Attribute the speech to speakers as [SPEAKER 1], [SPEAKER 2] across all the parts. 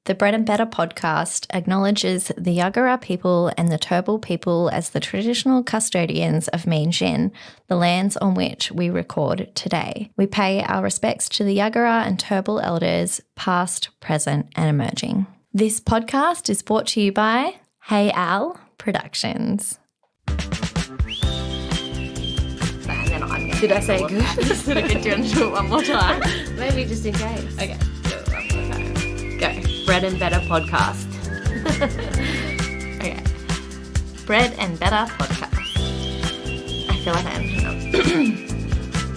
[SPEAKER 1] The Bread and Better podcast acknowledges the Yagara people and the Turrbal people as the traditional custodians of Meanjin, the lands on which we record today. We pay our respects to the Yagara and Turrbal elders, past, present, and emerging. This podcast is brought to you by Hey Al Productions.
[SPEAKER 2] Did I say good? Did I get you to do it one more time? Maybe just in case. Okay, do it one more time. Go. Bread and Better podcast.
[SPEAKER 1] Okay. Bread and Better podcast. I feel like I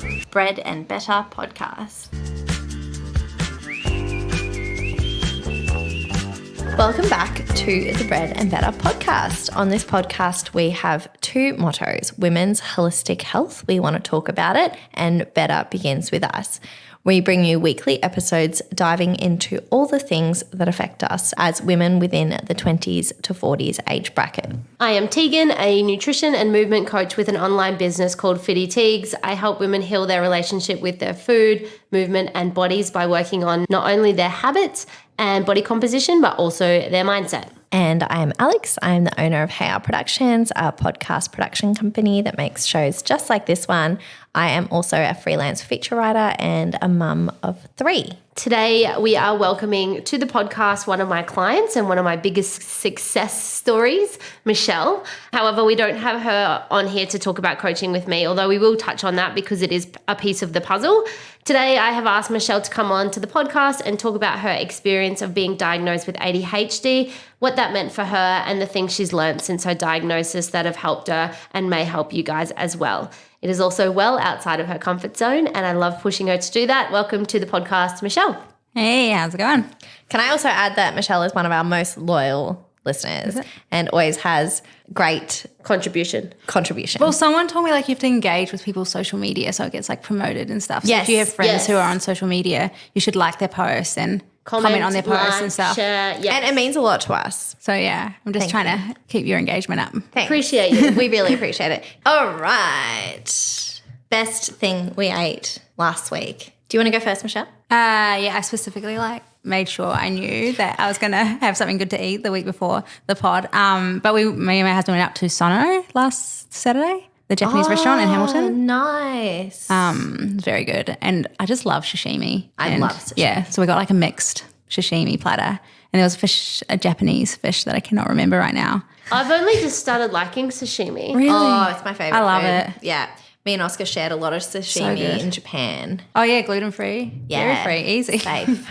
[SPEAKER 1] am. Bread and Better podcast. Welcome back to the Bread and Better podcast. On this podcast, we have two mottos: women's holistic health, we want to talk about it, and better begins with us. We bring you weekly episodes diving into all the things that affect us as women within the 20s to 40s age bracket.
[SPEAKER 2] I am Tegan, a nutrition and movement coach with an online business called Fitty Tegs. I help women heal their relationship with their food, movement, and bodies by working on not only their habits and body composition, but also their mindset.
[SPEAKER 1] And I am Alex. I am the owner of Hey Al Productions, a podcast production company that makes shows just like this one. I am also a freelance feature writer and a mum of 3.
[SPEAKER 2] Today, we are welcoming to the podcast one of my clients and one of my biggest success stories, Michelle. However, we don't have her on here to talk about coaching with me, although we will touch on that because it is a piece of the puzzle. Today, I have asked Michelle to come on to the podcast and talk about her experience of being diagnosed with ADHD, what that meant for her, and the things she's learned since her diagnosis that have helped her and may help you guys as well. It is also well outside of her comfort zone, and I love pushing her to do that. Welcome to the podcast, Michelle.
[SPEAKER 3] Hey, how's it going?
[SPEAKER 1] Can I also add that Michelle is one of our most loyal listeners and always has great
[SPEAKER 2] contribution.
[SPEAKER 3] Well, someone told me like you have to engage with people's social media so it gets like promoted and stuff. So
[SPEAKER 1] Yes,
[SPEAKER 3] if you have friends
[SPEAKER 1] yes.
[SPEAKER 3] who are on social media, you should like their posts and comment on their posts
[SPEAKER 2] like,
[SPEAKER 3] and stuff.
[SPEAKER 2] Share, yes.
[SPEAKER 1] And it means a lot to us.
[SPEAKER 3] So yeah, I'm just trying to keep your engagement up.
[SPEAKER 1] Thanks.
[SPEAKER 2] Appreciate you.
[SPEAKER 1] We really appreciate it. All right. Best thing we ate last week. Do you want to go first, Michelle?
[SPEAKER 3] Yeah, I specifically made sure I knew that I was going to have something good to eat the week before the pod. But me and my husband went up to Sono last Saturday, the Japanese restaurant in Hamilton.
[SPEAKER 1] Nice.
[SPEAKER 3] Very good. And I just love sashimi.
[SPEAKER 1] I love sashimi.
[SPEAKER 3] Yeah, so we got like a mixed sashimi platter. And there was a Japanese fish that I cannot remember right now.
[SPEAKER 2] I've only just started liking sashimi.
[SPEAKER 3] Really?
[SPEAKER 1] Oh, it's my favorite.
[SPEAKER 3] I love
[SPEAKER 1] food.
[SPEAKER 3] it.
[SPEAKER 1] Yeah. Me and Oscar shared a lot of sashimi in Japan.
[SPEAKER 3] Oh, yeah, gluten-free.
[SPEAKER 1] Yeah.
[SPEAKER 3] Dairy-free, easy.
[SPEAKER 1] Safe.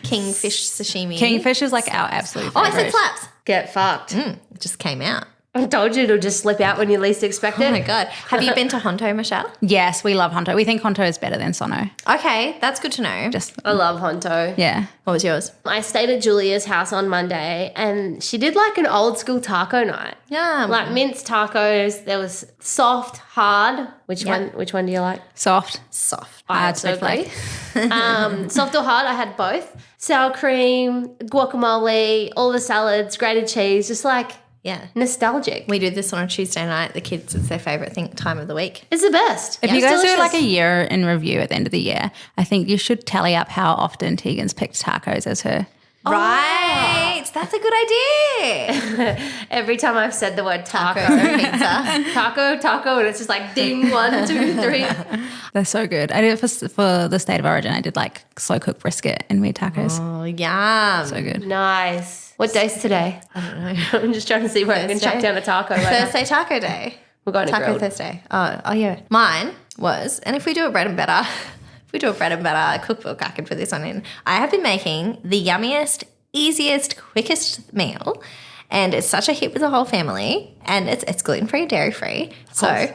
[SPEAKER 1] Kingfish sashimi.
[SPEAKER 3] Kingfish is like our absolute favorite.
[SPEAKER 1] Oh, I said slaps.
[SPEAKER 2] Get fucked.
[SPEAKER 1] It just came out.
[SPEAKER 2] I told you it'll just slip out when you least expect it.
[SPEAKER 1] Oh, my God. Have you been to Honto, Michelle?
[SPEAKER 3] Yes, we love Honto. We think Honto is better than Sono.
[SPEAKER 1] Okay, that's good to know.
[SPEAKER 2] I love Honto.
[SPEAKER 3] Yeah.
[SPEAKER 1] What was yours?
[SPEAKER 2] I stayed at Julia's house on Monday and she did like an old school taco night.
[SPEAKER 1] Yeah.
[SPEAKER 2] Like minced tacos. There was soft, hard. Which one do you like?
[SPEAKER 3] Soft.
[SPEAKER 1] Soft.
[SPEAKER 3] Hard,
[SPEAKER 2] so
[SPEAKER 3] red flag.
[SPEAKER 2] Soft or hard, I had both. Sour cream, guacamole, all the salads, grated cheese, just like nostalgic.
[SPEAKER 1] We do this on a Tuesday night. The kids, it's their favourite time of the week.
[SPEAKER 2] It's the best.
[SPEAKER 3] If
[SPEAKER 2] It's
[SPEAKER 3] you guys do
[SPEAKER 2] delicious.
[SPEAKER 3] like a year in review at the end of the year, I think you should tally up how often Tegan's picked tacos as her.
[SPEAKER 1] Right. That's a good idea.
[SPEAKER 2] Every time I've said the word taco,
[SPEAKER 1] Tacos and pizza.
[SPEAKER 2] taco, and it's just like ding, 1, 2, 3.
[SPEAKER 3] They're so good. I did it for the State of Origin. I did like slow cooked brisket and meat tacos.
[SPEAKER 1] Oh, yum.
[SPEAKER 3] So good.
[SPEAKER 2] Nice. What day's today? I don't know. I'm just trying to see where I can
[SPEAKER 1] Thursday?
[SPEAKER 2] chuck down a taco. Right now.
[SPEAKER 1] Thursday Taco Day.
[SPEAKER 2] We're going to
[SPEAKER 1] Taco
[SPEAKER 2] grill.
[SPEAKER 1] Thursday. Oh, yeah. Mine was, and if we do a bread and better cookbook, I could put this one in. I have been making the yummiest, easiest, quickest meal, and it's such a hit with the whole family, and it's gluten-free, dairy-free. So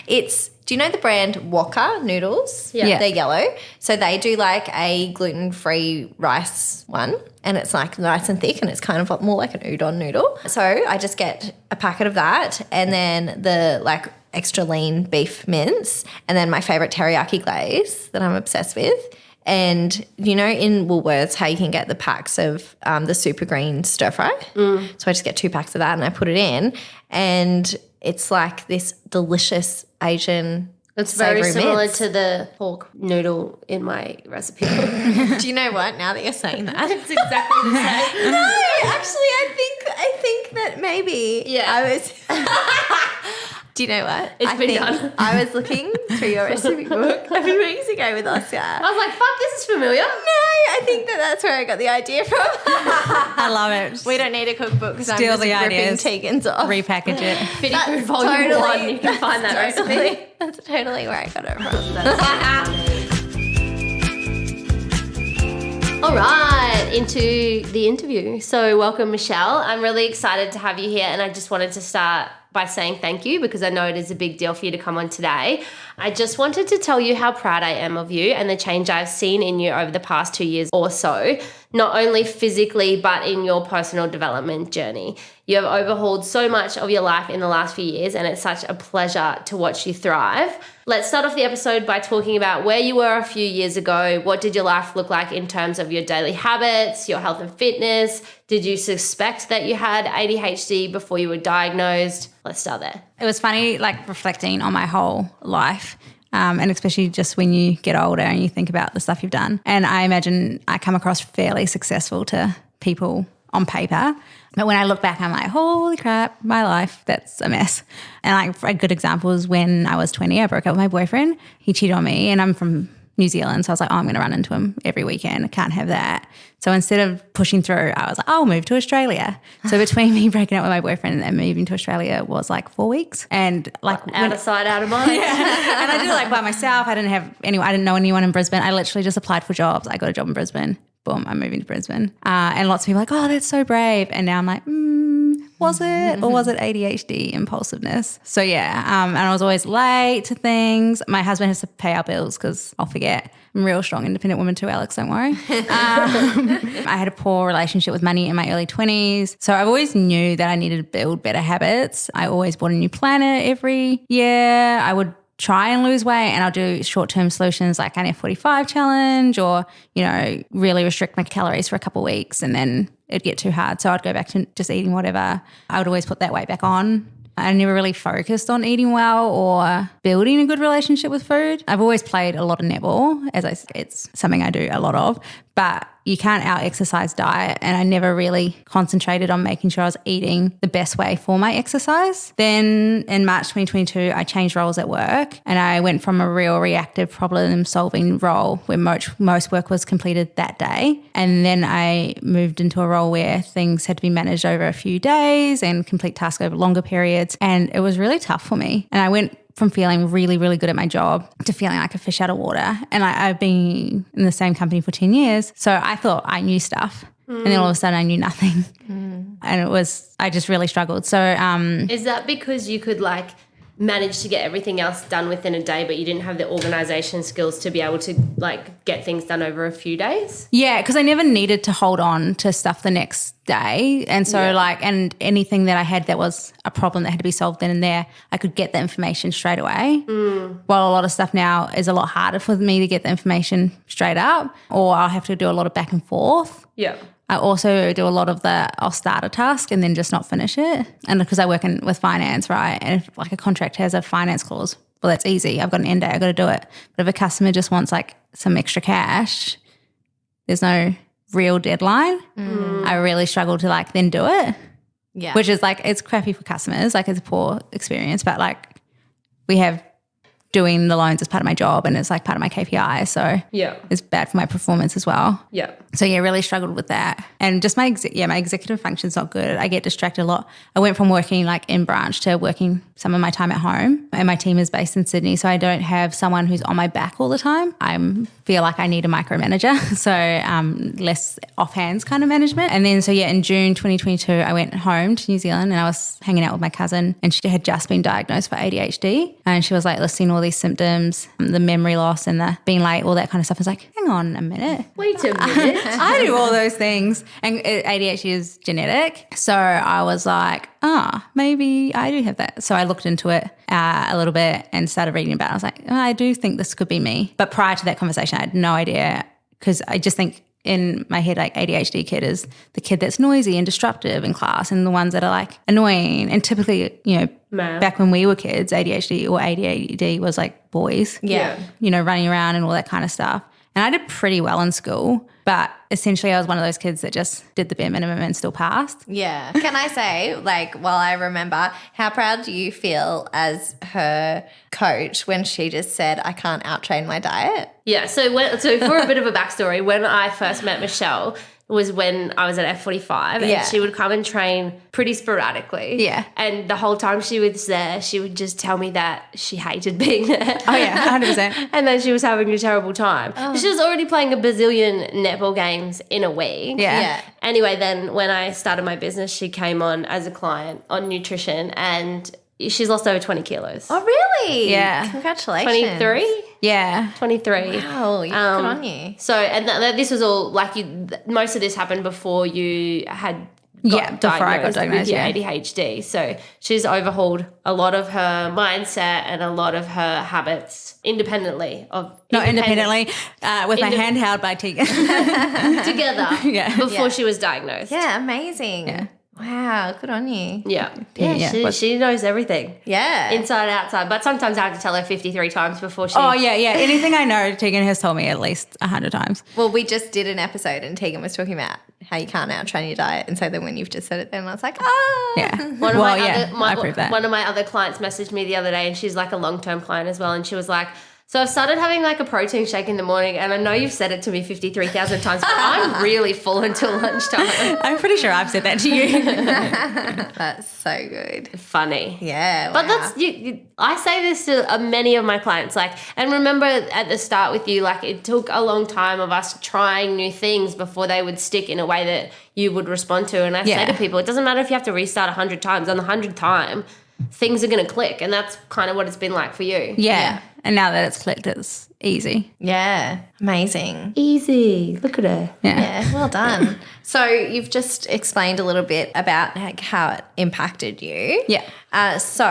[SPEAKER 1] it's, do you know the brand Waka noodles?
[SPEAKER 2] Yeah.
[SPEAKER 1] They're yellow. So they do like a gluten-free rice one, and it's like nice and thick, and it's kind of more like an udon noodle. So I just get a packet of that, and then the like extra lean beef mince, and then my favourite teriyaki glaze that I'm obsessed with. And you know in Woolworths how you can get the packs of the super green stir fry? So I just get 2 packs of that and I put it in, and it's like this delicious Asian
[SPEAKER 2] It's very
[SPEAKER 1] savoury
[SPEAKER 2] similar
[SPEAKER 1] mince.
[SPEAKER 2] to the pork noodle in my recipe.
[SPEAKER 1] Do you know what? Now that you're saying that,
[SPEAKER 2] It's exactly the same.
[SPEAKER 1] no, actually, I think that maybe I was. Do you know what?
[SPEAKER 2] It's been
[SPEAKER 1] think
[SPEAKER 2] done.
[SPEAKER 1] I was looking through your recipe book a few weeks ago with Oscar.
[SPEAKER 2] I was like, fuck, this is familiar.
[SPEAKER 1] No, I think that's where I got the idea from.
[SPEAKER 3] I love it.
[SPEAKER 1] We don't need a cookbook because I'm
[SPEAKER 3] Steal
[SPEAKER 1] just
[SPEAKER 3] the
[SPEAKER 1] ripping
[SPEAKER 3] ideas.
[SPEAKER 1] Tegan's off.
[SPEAKER 3] Repackage it.
[SPEAKER 2] Fitty Food Volume 1, you can find that recipe.
[SPEAKER 1] That's totally where I got it from.
[SPEAKER 2] That's All right, into the interview. So welcome, Michelle. I'm really excited to have you here, and I just wanted to start by saying thank you because I know it is a big deal for you to come on today. I just wanted to tell you how proud I am of you and the change I've seen in you over the past 2 years or so, not only physically but in your personal development journey. You have overhauled so much of your life in the last few years, and it's such a pleasure to watch you thrive. Let's start off the episode by talking about where you were a few years ago. What did your life look like in terms of your daily habits, your health and fitness? Did you suspect that you had ADHD before you were diagnosed? Let's start there.
[SPEAKER 3] It was funny, like reflecting on my whole life. And especially just when you get older and you think about the stuff you've done. And I imagine I come across fairly successful to people on paper. But when I look back, I'm like, holy crap, my life, that's a mess. And like a good example is when I was 20, I broke up with my boyfriend. He cheated on me and I'm from New Zealand. So I was like, oh, I'm going to run into him every weekend. I can't have that. So instead of pushing through, I was like, I'll move to Australia. So between me breaking up with my boyfriend and moving to Australia was like 4 weeks. And like
[SPEAKER 2] Out of sight, out of mind.
[SPEAKER 3] and I did it like by myself. I didn't have anyone. I didn't know anyone in Brisbane. I literally just applied for jobs. I got a job in Brisbane. Boom, I'm moving to Brisbane. And lots of people are like, oh, that's so brave. And now I'm like, was it? Or was it ADHD impulsiveness? So yeah, and I was always late to things. My husband has to pay our bills because I'll forget. I'm a real strong, independent woman too, Alex, don't worry. I had a poor relationship with money in my early 20s. So I always knew that I needed to build better habits. I always bought a new planner every year. I would try and lose weight and I'll do short-term solutions like an F45 challenge or, you know, really restrict my calories for a couple of weeks and then it'd get too hard. So I'd go back to just eating whatever. I would always put that weight back on. I never really focused on eating well or building a good relationship with food. I've always played a lot of netball, it's something I do a lot of, but you can't out-exercise diet, and I never really concentrated on making sure I was eating the best way for my exercise. Then in March 2022, I changed roles at work and I went from a real reactive problem-solving role where most work was completed that day, and then I moved into a role where things had to be managed over a few days and complete tasks over longer periods, and it was really tough for me. And I went from feeling really, really good at my job to feeling like a fish out of water. And I've been in the same company for 10 years. So I thought I knew stuff. And then all of a sudden I knew nothing. And I just really struggled. So
[SPEAKER 2] Is that because you could like manage to get everything else done within a day, but you didn't have the organization skills to be able to like get things done over a few days?
[SPEAKER 3] yeah, because I never needed to hold on to stuff the next day. And so and anything that I had that was a problem that had to be solved then and there, I could get the information straight away. While a lot of stuff now is a lot harder for me to get the information straight up, or I'll have to do a lot of back and forth.
[SPEAKER 2] Yeah.
[SPEAKER 3] I also do a lot of I'll start a task and then just not finish it. And because I work with finance, right? And if like a contract has a finance clause, well, that's easy. I've got an end date. I've got to do it. But if a customer just wants like some extra cash, there's no real deadline. I really struggle to like then do it.
[SPEAKER 1] Yeah.
[SPEAKER 3] Which is like, it's crappy for customers. Like it's a poor experience, but like we have doing the loans as part of my job and it's like part of my KPI. So it's bad for my performance as well.
[SPEAKER 2] Yeah.
[SPEAKER 3] So yeah, really struggled with that. And just my executive function's not good. I get distracted a lot. I went from working like in branch to working some of my time at home, and my team is based in Sydney. So I don't have someone who's on my back all the time. I feel like I need a micromanager. So less offhands kind of management. And then in June 2022, I went home to New Zealand and I was hanging out with my cousin, and she had just been diagnosed for ADHD. And she was like listing all these symptoms, the memory loss and the being late, all that kind of stuff. I was like, hang on a minute.
[SPEAKER 2] Wait a minute.
[SPEAKER 3] I do all those things. And ADHD is genetic. So I was like, maybe I do have that. So I looked into it a little bit and started reading about it. I was like, I do think this could be me. But prior to that conversation, I had no idea, because I just think in my head, like ADHD kid is the kid that's noisy and disruptive in class, and the ones that are like annoying. And typically, back when we were kids, ADHD or ADD was like boys.
[SPEAKER 1] Yeah.
[SPEAKER 3] Running around and all that kind of stuff. And I did pretty well in school, but essentially I was one of those kids that just did the bare minimum and still passed.
[SPEAKER 1] Yeah. Can I say, while I remember, how proud do you feel as her coach when she just said, I can't out-train my diet?
[SPEAKER 2] Yeah. So for a bit of a backstory, when I first met Michelle was when I was at F45 and she would come and train pretty sporadically.
[SPEAKER 3] Yeah.
[SPEAKER 2] And the whole time she was there, she would just tell me that she hated being there.
[SPEAKER 3] Oh, yeah, 100%.
[SPEAKER 2] And then she was having a terrible time. Oh. She was already playing a bazillion netball games in a week.
[SPEAKER 3] Yeah.
[SPEAKER 2] Anyway, then when I started my business, she came on as a client on nutrition and she's lost over 20 kilos.
[SPEAKER 1] Oh, really?
[SPEAKER 3] Yeah.
[SPEAKER 1] Congratulations.
[SPEAKER 2] 23?
[SPEAKER 3] Yeah.
[SPEAKER 2] 23.
[SPEAKER 1] Wow, good on you.
[SPEAKER 2] So, and this was all most of this happened before you had got
[SPEAKER 3] before I got diagnosed
[SPEAKER 2] with your ADHD. So she's overhauled a lot of her mindset and a lot of her habits independently.
[SPEAKER 3] Not independently, with my hand held by Tegan.
[SPEAKER 2] Together before she was diagnosed.
[SPEAKER 1] Yeah, amazing.
[SPEAKER 3] Yeah.
[SPEAKER 1] Wow, good on you.
[SPEAKER 2] Yeah. She knows everything.
[SPEAKER 1] Yeah.
[SPEAKER 2] Inside, outside. But sometimes I have to tell her 53 times before she...
[SPEAKER 3] Oh, yeah. Anything I know, Tegan has told me at least 100 times.
[SPEAKER 1] Well, we just did an episode and Tegan was talking about how you can't out-train your diet. And so then when you've just said it, then I was like,
[SPEAKER 3] Yeah.
[SPEAKER 2] One of my other clients messaged me the other day and she's like a long-term client as well. And she was like, so I've started having like a protein shake in the morning and I know you've said it to me 53,000 times, but I'm really full until lunchtime.
[SPEAKER 3] I'm pretty sure I've said that to you.
[SPEAKER 1] That's so good.
[SPEAKER 2] Funny.
[SPEAKER 1] Yeah.
[SPEAKER 2] But
[SPEAKER 1] wow.
[SPEAKER 2] that's, I say this to many of my clients, and remember at the start with you, it took a long time of us trying new things before they would stick in a way that you would respond to. And I say to people, it doesn't matter if you have to restart 100 times. On the 100th time, things are going to click. And that's kind of what it's been like for you.
[SPEAKER 3] Yeah. And now that it's clicked, it's easy.
[SPEAKER 1] Yeah. Amazing.
[SPEAKER 2] Easy. Look at her.
[SPEAKER 1] Yeah. Well done. So you've just explained a little bit about how it impacted you.
[SPEAKER 3] Yeah.
[SPEAKER 1] So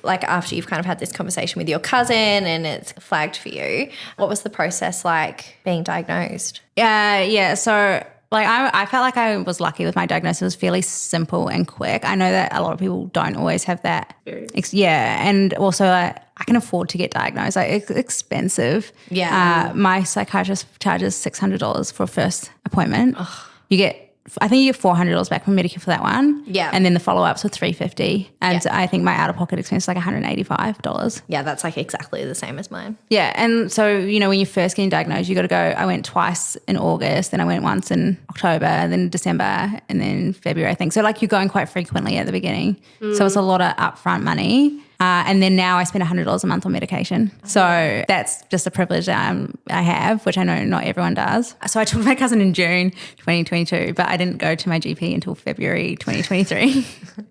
[SPEAKER 1] after you've kind of had this conversation with your cousin and it's flagged for you, what was the process like being diagnosed?
[SPEAKER 3] Yeah. So I felt like I was lucky with my diagnosis. It was fairly simple and quick. I know that a lot of people don't always have that. And also I can afford to get diagnosed. It's expensive.
[SPEAKER 1] Yeah.
[SPEAKER 3] My psychiatrist charges $600 for a first appointment. I think you get $400 back from Medicare for that one.
[SPEAKER 1] Yeah.
[SPEAKER 3] And then the follow-ups were $350. And I think my out-of-pocket expense is like $185.
[SPEAKER 1] Yeah, that's exactly the same as mine.
[SPEAKER 3] Yeah. And so, when you're first getting diagnosed, you got to go. I went twice in August, then I went once in October, then December, and then February, I think. So you're going quite frequently at the beginning. So it's a lot of upfront money. And then now I spend $100 a month on medication. So that's just a privilege that I have, which I know not everyone does. So I told my cousin in June 2022, but I didn't go to my GP until February 2023.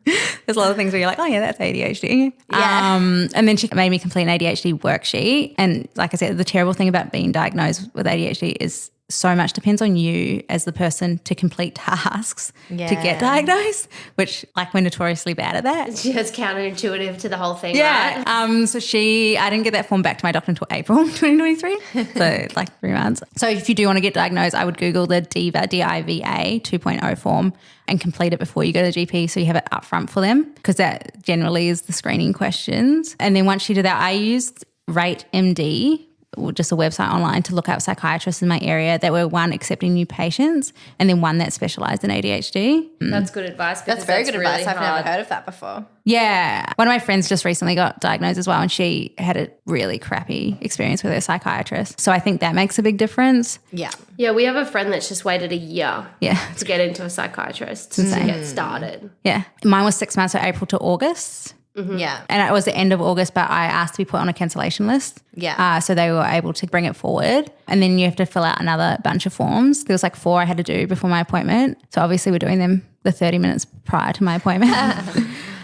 [SPEAKER 3] There's a lot of things where you're like, oh, yeah, that's ADHD.
[SPEAKER 1] Yeah.
[SPEAKER 3] And then she made me complete an ADHD worksheet. And like I said, the terrible thing about being diagnosed with ADHD is so much depends on you as the person to complete tasks to get diagnosed, which we're notoriously bad at that.
[SPEAKER 2] It's just counterintuitive to the whole thing,
[SPEAKER 3] right? So I didn't get that form back to my doctor until April 2023, so 3 months. So if you do want to get diagnosed, I would Google the DIVA, D-I-V-A 2.0 form and complete it before you go to the GP so you have it up front for them, because that generally is the screening questions. And then once you do that, I used Rate MD, just a website online, to look up psychiatrists in my area that were one accepting new patients and then one that specialised in ADHD.
[SPEAKER 2] That's good advice.
[SPEAKER 1] That's very good advice.
[SPEAKER 2] Really
[SPEAKER 1] I've never heard of that before.
[SPEAKER 3] Yeah. One of my friends just recently got diagnosed as well, and she had a really crappy experience with her psychiatrist. So I think that makes a big difference.
[SPEAKER 1] Yeah.
[SPEAKER 2] Yeah, we have a friend that's just waited a year
[SPEAKER 3] to
[SPEAKER 2] get into a psychiatrist to get started.
[SPEAKER 3] Yeah. Mine was 6 months, so April to August.
[SPEAKER 1] Mm-hmm. Yeah.
[SPEAKER 3] And it was the end of August, but I asked to be put on a cancellation list.
[SPEAKER 1] Yeah.
[SPEAKER 3] So they were able to bring it forward. And then you have to fill out another bunch of forms. There was 4 I had to do before my appointment. So obviously we're doing them the 30 minutes prior to my appointment.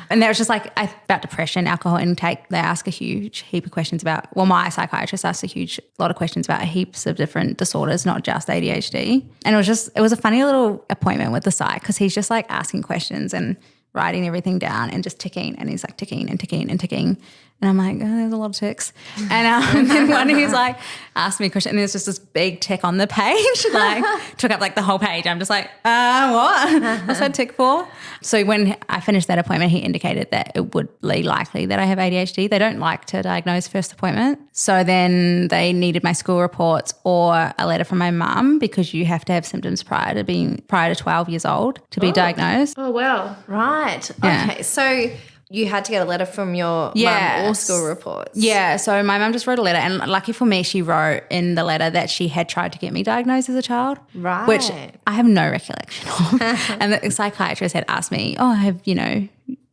[SPEAKER 3] And there was just about depression, alcohol intake. They ask a huge heap of questions about, my psychiatrist asked a lot of questions about heaps of different disorders, not just ADHD. And it was a funny little appointment with the psych, because he's just asking questions and writing everything down and just ticking, and he's ticking and ticking and ticking. And I'm like, oh, there's a lot of ticks. And then one who's like, asked me a question, and there's just this big tick on the page, like took up like the whole page. I'm just like, what? What's that tick for? So when I finished that appointment, he indicated that it would be likely that I have ADHD. They don't like to diagnose first appointment. So then they needed my school reports or a letter from my mum, because you have to have symptoms prior to 12 years old to be diagnosed.
[SPEAKER 2] Oh, wow.
[SPEAKER 1] Right.
[SPEAKER 3] Yeah.
[SPEAKER 1] Okay. So you had to get a letter from your mum or school reports.
[SPEAKER 3] Yeah, so my mum just wrote a letter, and lucky for me, she wrote in the letter that she had tried to get me diagnosed as a child.
[SPEAKER 1] Right.
[SPEAKER 3] Which I have no recollection of. And the psychiatrist had asked me, have,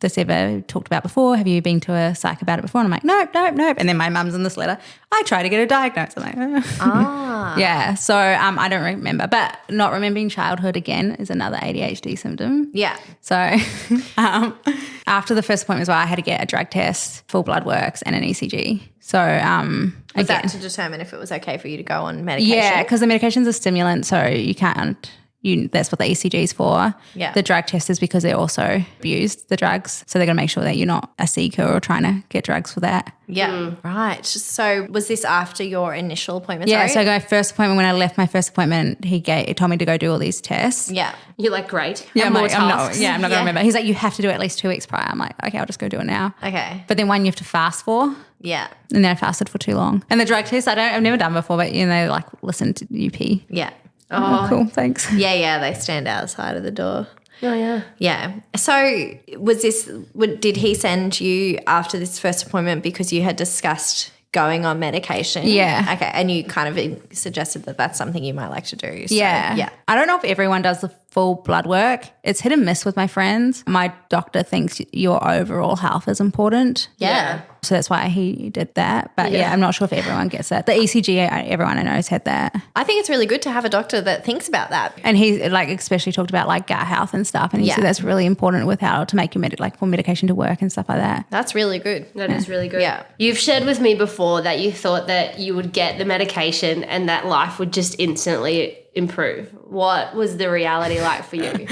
[SPEAKER 3] this ever talked about before? Have you been to a psych about it before? And I'm like, nope. And then my mum's in this letter, I try to get her diagnosed. I'm like, Yeah, so I don't remember. But not remembering childhood again is another ADHD symptom.
[SPEAKER 1] Yeah.
[SPEAKER 3] So after the first appointment as well, I had to get a drug test, full blood works, and an ECG. So
[SPEAKER 1] Was that to determine if it was okay for you to go on medication?
[SPEAKER 3] Yeah, because the medication's a stimulant, so you can't. That's what the ECG is for.
[SPEAKER 1] Yeah.
[SPEAKER 3] The drug test is because they're also abused the drugs. So they're going to make sure that you're not a seeker or trying to get drugs for that.
[SPEAKER 1] Yeah. Right. So was this after your initial appointment?
[SPEAKER 3] Yeah.
[SPEAKER 1] Sorry?
[SPEAKER 3] So my first appointment, when I left my first appointment, he told me to go do all these tests.
[SPEAKER 1] Yeah.
[SPEAKER 2] You're like, great.
[SPEAKER 3] Yeah,
[SPEAKER 2] And
[SPEAKER 3] I'm
[SPEAKER 2] more
[SPEAKER 3] like, I'm
[SPEAKER 2] tasks.
[SPEAKER 3] not going to remember. He's like, you have to do it at least 2 weeks prior. I'm like, okay, I'll just go do it now.
[SPEAKER 1] Okay.
[SPEAKER 3] But then one you have to fast for.
[SPEAKER 1] Yeah.
[SPEAKER 3] And then I fasted for too long. And the drug test, I've never done before, but like listen to UP.
[SPEAKER 1] Yeah.
[SPEAKER 3] Oh, cool. Thanks.
[SPEAKER 1] Yeah, they stand outside of the door.
[SPEAKER 2] Oh, yeah.
[SPEAKER 1] Yeah. So did he send you after this first appointment because you had discussed going on medication?
[SPEAKER 3] Yeah.
[SPEAKER 1] Okay. And you kind of suggested that that's something you might like to do. So,
[SPEAKER 3] Yeah.
[SPEAKER 1] Yeah.
[SPEAKER 3] I don't know if everyone does the full blood work. It's hit and miss with my friends. My doctor thinks your overall health is important.
[SPEAKER 1] Yeah.
[SPEAKER 3] So that's why he did that. But yeah, I'm not sure if everyone gets that. The ECG, everyone I know has had that.
[SPEAKER 1] I think it's really good to have a doctor that thinks about that.
[SPEAKER 3] And he like especially talked about like gut health and stuff. And he said that's really important with how to make your for medication to work and stuff like that.
[SPEAKER 1] That's really good.
[SPEAKER 2] That is really good.
[SPEAKER 1] Yeah.
[SPEAKER 2] You've shared with me before that you thought that you would get the medication and that life would just instantly improve. What was the reality like for you?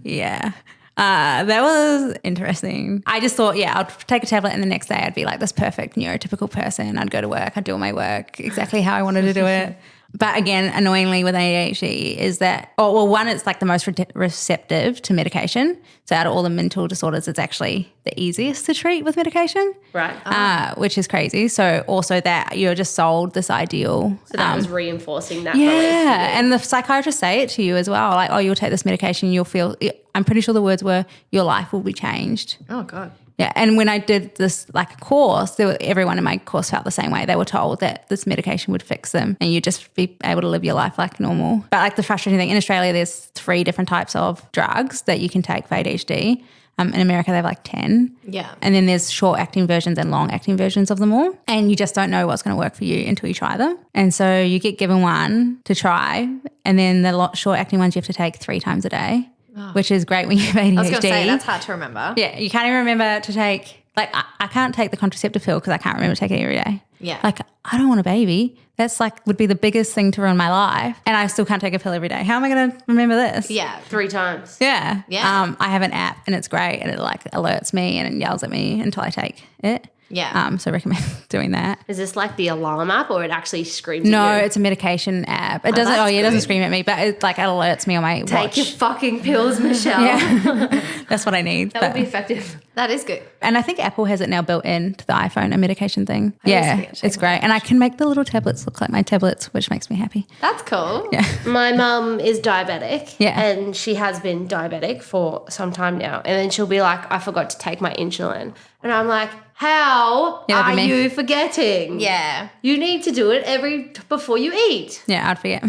[SPEAKER 3] Yeah. That was interesting. I just thought, I'd take a tablet and the next day I'd be like this perfect neurotypical person. I'd go to work, I'd do all my work exactly how I wanted to do it. But again, annoyingly with ADHD is that, one, it's like the most receptive to medication. So out of all the mental disorders, it's actually the easiest to treat with medication.
[SPEAKER 2] Right.
[SPEAKER 3] Which is crazy. So also that you're just sold this ideal.
[SPEAKER 2] So that was reinforcing that belief.
[SPEAKER 3] Yeah, and the psychiatrists say it to you as well. Like, you'll take this medication, you'll feel, I'm pretty sure the words were, your life will be changed.
[SPEAKER 1] Oh, God.
[SPEAKER 3] Yeah, and when I did this course, everyone in my course felt the same way. They were told that this medication would fix them and you'd just be able to live your life like normal. But the frustrating thing, in Australia, there's 3 different types of drugs that you can take for ADHD. In America, they have 10.
[SPEAKER 1] Yeah.
[SPEAKER 3] And then there's short-acting versions and long-acting versions of them all. And you just don't know what's going to work for you until you try them. And so you get given one to try, and then the short-acting ones you have to take 3 times a day. Which is great when you have ADHD.
[SPEAKER 1] I was going to say, that's hard to remember.
[SPEAKER 3] Yeah, you can't even remember to take, I can't take the contraceptive pill because I can't remember to take it every day.
[SPEAKER 1] Yeah.
[SPEAKER 3] I don't want a baby. That's would be the biggest thing to ruin my life. And I still can't take a pill every day. How am I going to remember this?
[SPEAKER 1] Yeah.
[SPEAKER 2] 3 times.
[SPEAKER 3] Yeah.
[SPEAKER 1] Yeah.
[SPEAKER 3] I have an app and it's great and it alerts me and it yells at me until I take it.
[SPEAKER 1] Yeah.
[SPEAKER 3] So I recommend doing that.
[SPEAKER 2] Is this like the alarm app or it actually screams
[SPEAKER 3] No,
[SPEAKER 2] at you?
[SPEAKER 3] it's a medication app. It doesn't. It doesn't scream at me, but it alerts me on my watch.
[SPEAKER 2] Take your fucking pills, Michelle.
[SPEAKER 3] Yeah, that's what I need.
[SPEAKER 2] That would be effective.
[SPEAKER 1] That is good.
[SPEAKER 3] And I think Apple has it now built into the iPhone, a medication thing.
[SPEAKER 1] I
[SPEAKER 3] Yeah,
[SPEAKER 1] need to check
[SPEAKER 3] it's great. And I can make the little tablets look like my tablets, which makes me happy.
[SPEAKER 1] That's cool.
[SPEAKER 3] Yeah.
[SPEAKER 2] My mum is diabetic.
[SPEAKER 3] Yeah.
[SPEAKER 2] And she has been diabetic for some time now. And then she'll be like, I forgot to take my insulin. And I'm like, how
[SPEAKER 3] Yeah,
[SPEAKER 2] are
[SPEAKER 3] that'd be me.
[SPEAKER 2] you forgetting?
[SPEAKER 1] Yeah.
[SPEAKER 2] You need to do it before you eat.
[SPEAKER 3] Yeah, I'd forget.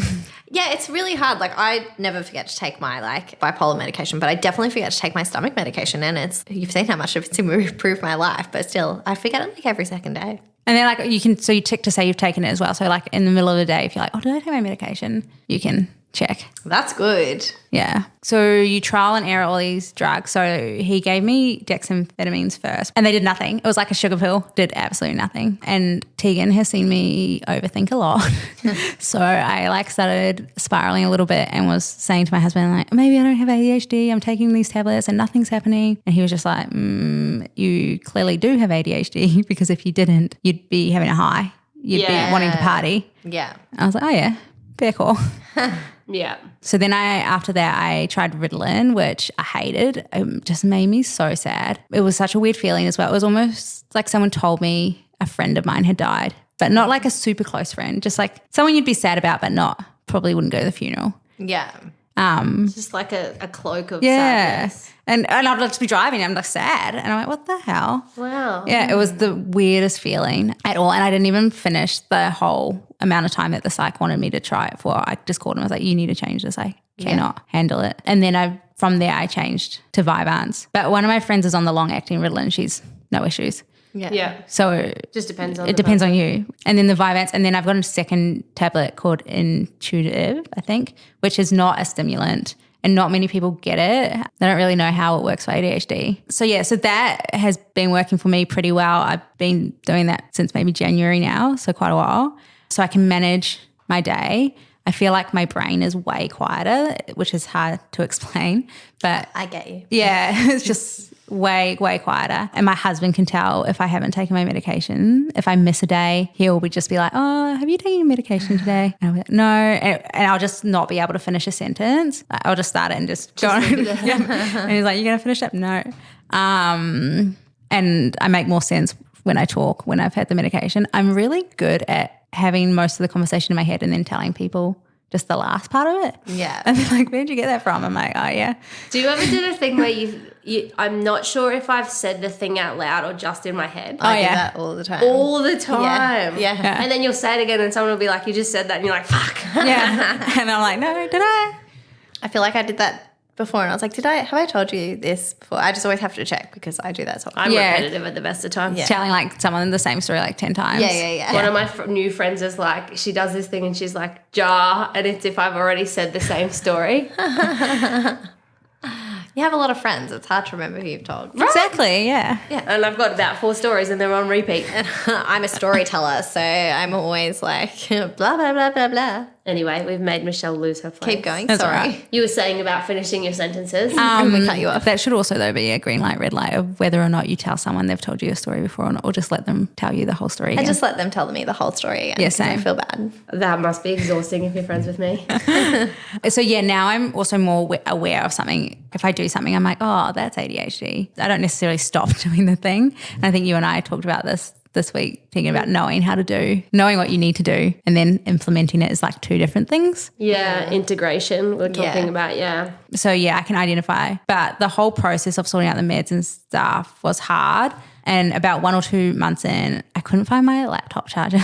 [SPEAKER 1] Yeah, it's really hard. I never forget to take my bipolar medication, but I definitely forget to take my stomach medication. And you've seen how much it's improved my life, but still, I forget it every second day.
[SPEAKER 3] And then you tick to say you've taken it as well. So in the middle of the day, if you're like, oh, did I take my medication? You can check.
[SPEAKER 1] That's good.
[SPEAKER 3] Yeah. So you trial and error all these drugs. So he gave me dexamphetamines first and they did nothing. It was like a sugar pill, did absolutely nothing. And Tegan has seen me overthink a lot. So I like started spiraling a little bit and was saying to my husband, like, maybe I don't have ADHD. I'm taking these tablets and nothing's happening. And he was just like, you clearly do have ADHD because if you didn't, you'd be having a high. You'd be wanting to party.
[SPEAKER 1] Yeah.
[SPEAKER 3] I was like, oh yeah, fair call.
[SPEAKER 2] Yeah.
[SPEAKER 3] So then after that, I tried Ritalin, which I hated. It just made me so sad. It was such a weird feeling as well. It was almost like someone told me a friend of mine had died, but not like a super close friend, just like someone you'd be sad about, but probably wouldn't go to the funeral.
[SPEAKER 1] Yeah.
[SPEAKER 2] It's just like a cloak of sadness.
[SPEAKER 3] And I'd just be driving, I'm like sad. And I'm like, what the hell?
[SPEAKER 2] Wow.
[SPEAKER 3] Yeah, it was the weirdest feeling at all. And I didn't even finish the whole amount of time that the psych wanted me to try it for. I just called him. I was like, you need to change this. I cannot handle it. And then from there, I changed to Vyvanse. But one of my friends is on the long-acting Ritalin. She's no issues.
[SPEAKER 2] Yeah.
[SPEAKER 3] So
[SPEAKER 2] just depends on
[SPEAKER 3] it depends on you. And then the Vyvanse, and then I've got a second tablet called Intuitive, I think, which is not a stimulant. And not many people get it. They don't really know how it works for ADHD. So that has been working for me pretty well. I've been doing that since maybe January now, so quite a while. So I can manage my day. I feel like my brain is way quieter, which is hard to explain. But
[SPEAKER 1] I get you.
[SPEAKER 3] Yeah, it's just way, way quieter. And my husband can tell if I haven't taken my medication. If I miss a day, he'll just be like, oh, have you taken your medication today? And I'll be like, no. And I'll just not be able to finish a sentence. I'll just start it and just go on. Yeah. And he's like, you're going to finish up? No. And I make more sense when I talk, when I've had the medication. I'm really good at having most of the conversation in my head and then telling people just the last part of it.
[SPEAKER 1] Yeah.
[SPEAKER 3] And they're like, where'd you get that from? I'm like, oh, yeah.
[SPEAKER 2] Do you ever do the thing where I'm not sure if I've said the thing out loud or just in my head?
[SPEAKER 1] I do that all the time.
[SPEAKER 2] All the time.
[SPEAKER 1] Yeah.
[SPEAKER 2] And then you'll say it again and someone will be like, you just said that. And you're like, fuck.
[SPEAKER 3] Yeah. And I'm like, no, did I?
[SPEAKER 1] I feel like I did that before and I was like, have I told you this before? I just always have to check because I do that so
[SPEAKER 2] I'm repetitive at the best of times.
[SPEAKER 3] Yeah. Telling like someone the same story like 10 times.
[SPEAKER 1] Yeah.
[SPEAKER 2] One of my new friends is like, she does this thing and she's like, jar, and it's if I've already said the same story.
[SPEAKER 1] You have a lot of friends. It's hard to remember who you've told.
[SPEAKER 3] Right? Exactly, yeah.
[SPEAKER 2] And I've got about 4 stories and they're on repeat.
[SPEAKER 1] I'm a storyteller, so I'm always like, blah, blah, blah, blah, blah.
[SPEAKER 2] Anyway, we've made Michelle lose her place.
[SPEAKER 1] Keep going.
[SPEAKER 3] That's
[SPEAKER 1] Sorry.
[SPEAKER 3] all right.
[SPEAKER 2] You were saying about finishing your sentences.
[SPEAKER 1] We cut you off.
[SPEAKER 3] That should also, though, be a green light, red light of whether or not you tell someone they've told you a story before or not, or just let them tell you the whole story again.
[SPEAKER 1] I just let them tell me the whole story again.
[SPEAKER 3] Yeah,
[SPEAKER 1] 'cause
[SPEAKER 3] same.
[SPEAKER 1] I feel bad.
[SPEAKER 2] That must be exhausting if you're friends with me.
[SPEAKER 3] So, yeah, now I'm also more aware of something. If I do something, I'm like, oh, that's ADHD. I don't necessarily stop doing the thing. And I think you and I talked about this week, thinking about knowing what you need to do and then implementing it is like 2 different things.
[SPEAKER 2] Yeah, integration we're talking about, yeah.
[SPEAKER 3] So, yeah, I can identify. But the whole process of sorting out the meds and stuff was hard. And about 1 or 2 months in, I couldn't find my laptop charger,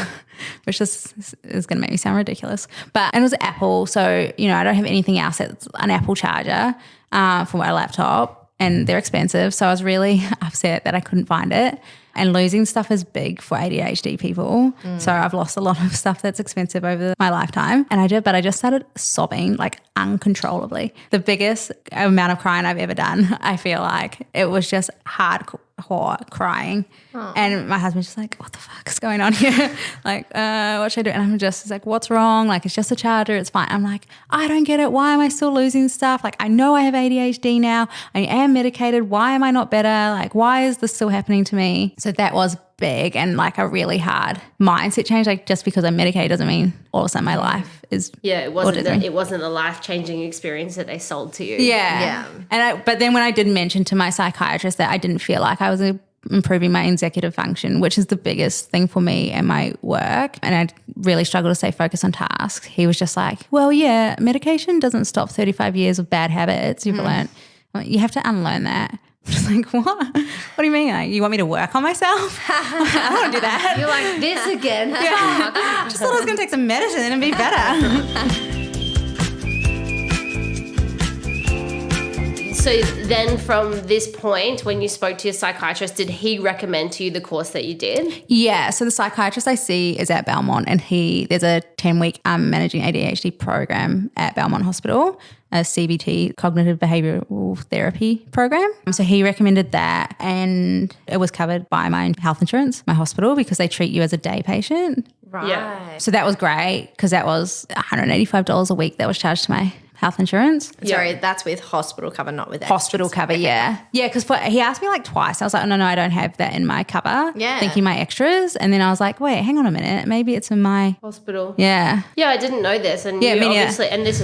[SPEAKER 3] which is going to make me sound ridiculous. And it was Apple. So, I don't have anything else that's an Apple charger for my laptop, and they're expensive. So I was really upset that I couldn't find it. And losing stuff is big for ADHD people. So I've lost a lot of stuff that's expensive over my lifetime. And I just started sobbing like uncontrollably. The biggest amount of crying I've ever done, I feel like. It was just hardcore crying. Aww. And my husband's just like, what the fuck is going on here? Like, what should I do? And I'm just like, what's wrong? Like, it's just a charger. It's fine. I'm like, I don't get it. Why am I still losing stuff? Like, I know I have ADHD now. I am medicated. Why am I not better? Like, why is this still happening to me? So that was big and like a really hard mindset change. Like, just because I'm medicated doesn't mean all of a sudden my life is
[SPEAKER 2] it wasn't the life-changing experience that they sold to you.
[SPEAKER 3] Yeah. And but then when I did mention to my psychiatrist that I didn't feel like I was improving my executive function, which is the biggest thing for me and my work, and I really struggle to stay focused on tasks, he was just like, well, yeah, medication doesn't stop 35 years of bad habits you've learned. You have to unlearn that. I'm just like, what? What do you mean? Like, you want me to work on myself? I don't want to do that.
[SPEAKER 2] You're like, this again?
[SPEAKER 3] Yeah. Just thought I was going to take some medicine and be better.
[SPEAKER 2] So then from this point, when you spoke to your psychiatrist, did he recommend to you the course that you did?
[SPEAKER 3] Yeah, so the psychiatrist I see is at Belmont, and there's a 10-week managing ADHD program at Belmont Hospital, a CBT, cognitive behavioural therapy program. So he recommended that, and it was covered by my health insurance, my hospital, because they treat you as a day patient.
[SPEAKER 1] Right.
[SPEAKER 2] Yeah.
[SPEAKER 3] So that was great because that was $185 a week that was charged to my health insurance.
[SPEAKER 1] Sorry, that's with hospital cover, not with
[SPEAKER 3] Hospital
[SPEAKER 1] extras.
[SPEAKER 3] cover,
[SPEAKER 1] Okay.
[SPEAKER 3] yeah. Yeah, because he asked me like twice. I was like, no, I don't have that in my cover.
[SPEAKER 1] Yeah.
[SPEAKER 3] Thinking my extras. And then I was like, wait, hang on a minute. Maybe it's in my,
[SPEAKER 2] Hospital.
[SPEAKER 3] yeah.
[SPEAKER 2] Yeah, I didn't know this. And
[SPEAKER 3] Yeah,
[SPEAKER 2] you
[SPEAKER 3] me neither.
[SPEAKER 2] obviously, and this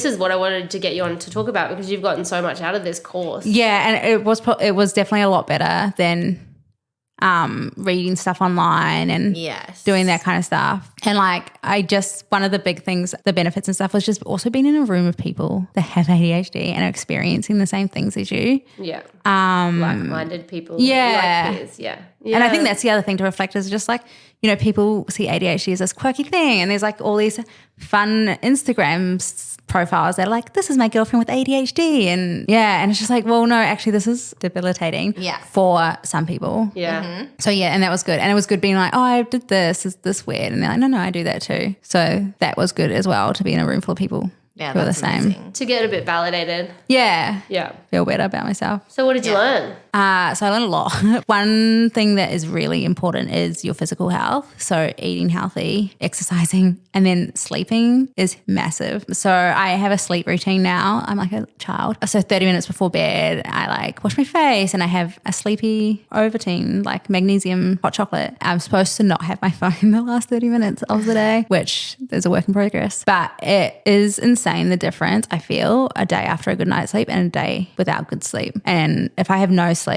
[SPEAKER 2] is what I wanted to get you on to talk about because you've gotten so much out of this course.
[SPEAKER 3] Yeah, and it was definitely a lot better than reading stuff online and
[SPEAKER 1] Yes.
[SPEAKER 3] doing that kind of stuff. And like one of the big things, the benefits and stuff was just also being in a room of people that have ADHD and are experiencing the same things as you.
[SPEAKER 2] Yeah. Like-minded people.
[SPEAKER 3] yeah.
[SPEAKER 2] Like peers. Yeah.
[SPEAKER 3] And I think that's the other thing to reflect is just like, you know, people see ADHD as this quirky thing, and there's like all these fun Instagram profiles that are like, this is my girlfriend with ADHD. And yeah, and it's just like, well, no, actually this is debilitating for some people.
[SPEAKER 2] Yeah.
[SPEAKER 1] Mm-hmm.
[SPEAKER 3] So yeah, and that was good. And it was good being like, oh, I did this, is this weird? And they're like, no, I do that too. So that was good as well to be in a room full of people who are the
[SPEAKER 1] that's
[SPEAKER 3] same.
[SPEAKER 1] amazing.
[SPEAKER 2] To get a bit validated.
[SPEAKER 3] Yeah.
[SPEAKER 2] Yeah.
[SPEAKER 3] Feel better about myself.
[SPEAKER 2] So what did you learn?
[SPEAKER 3] So I learned a lot. One thing that is really important is your physical health. So eating healthy, exercising, and then sleeping is massive. So I have a sleep routine now. I'm like a child. So 30 minutes before bed, I like wash my face and I have a sleepy Ovaltine, like magnesium hot chocolate. I'm supposed to not have my phone the last 30 minutes of the day, which is a work in progress. But it is insane the difference I feel a day after a good night's sleep and a day without good sleep. And if I have no sleep,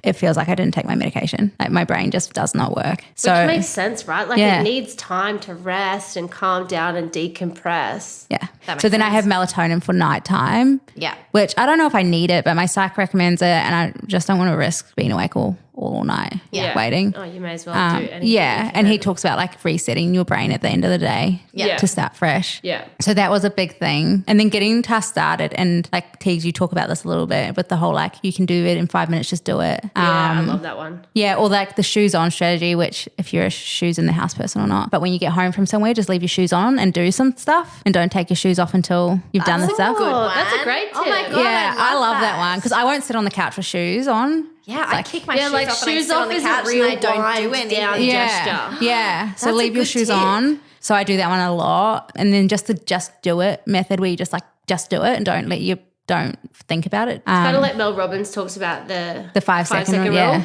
[SPEAKER 3] it feels like I didn't take my medication. Like my brain just does not work. So
[SPEAKER 2] Which makes sense, right? Like
[SPEAKER 3] Yeah.
[SPEAKER 2] it needs time to rest and calm down and decompress.
[SPEAKER 3] yeah.
[SPEAKER 1] That
[SPEAKER 3] So
[SPEAKER 1] makes
[SPEAKER 3] then I have melatonin for nighttime.
[SPEAKER 1] Yeah.
[SPEAKER 3] Which I don't know if I need it, but my psych recommends it, and I just don't want to risk being awake all night waiting.
[SPEAKER 2] Oh, you may as well do anything.
[SPEAKER 3] Yeah,
[SPEAKER 2] you
[SPEAKER 3] and he
[SPEAKER 2] can.
[SPEAKER 3] talks about like resetting your brain at the end of the day
[SPEAKER 2] Yeah.
[SPEAKER 3] to start fresh.
[SPEAKER 2] Yeah.
[SPEAKER 3] So that was a big thing. And then getting tasks started, and like Tegs, you talk about this a little bit with the whole like you can do it in 5 minutes, just do it.
[SPEAKER 2] Yeah, I love that one.
[SPEAKER 3] Yeah, or like the shoes on strategy, which if you're a shoes in the house person or not. But when you get home from somewhere, just leave your shoes on and do some stuff, and don't take your shoes off until you've done the stuff.
[SPEAKER 1] Good
[SPEAKER 2] Oh,
[SPEAKER 1] one.
[SPEAKER 2] that's a great
[SPEAKER 1] Oh my
[SPEAKER 2] tip.
[SPEAKER 1] God,
[SPEAKER 3] Yeah, I love that
[SPEAKER 1] that
[SPEAKER 3] one because I won't sit on the couch with shoes on.
[SPEAKER 1] Yeah, I kick my
[SPEAKER 2] Yeah,
[SPEAKER 1] shoes
[SPEAKER 2] like
[SPEAKER 1] off and I
[SPEAKER 2] shoes
[SPEAKER 1] sit on
[SPEAKER 2] off
[SPEAKER 1] the
[SPEAKER 2] is a
[SPEAKER 1] couch
[SPEAKER 2] real
[SPEAKER 1] and I don't do
[SPEAKER 2] wind
[SPEAKER 1] anything.
[SPEAKER 2] down gesture.
[SPEAKER 3] Yeah. So
[SPEAKER 1] That's a
[SPEAKER 3] leave your
[SPEAKER 1] good
[SPEAKER 3] shoes
[SPEAKER 1] tip.
[SPEAKER 3] on. So I do that one a lot. And then just the just do it method where you just do it and don't think about it.
[SPEAKER 2] Kind of like Mel Robbins talks about the
[SPEAKER 3] 5-second rule.
[SPEAKER 2] rule.
[SPEAKER 3] Yeah.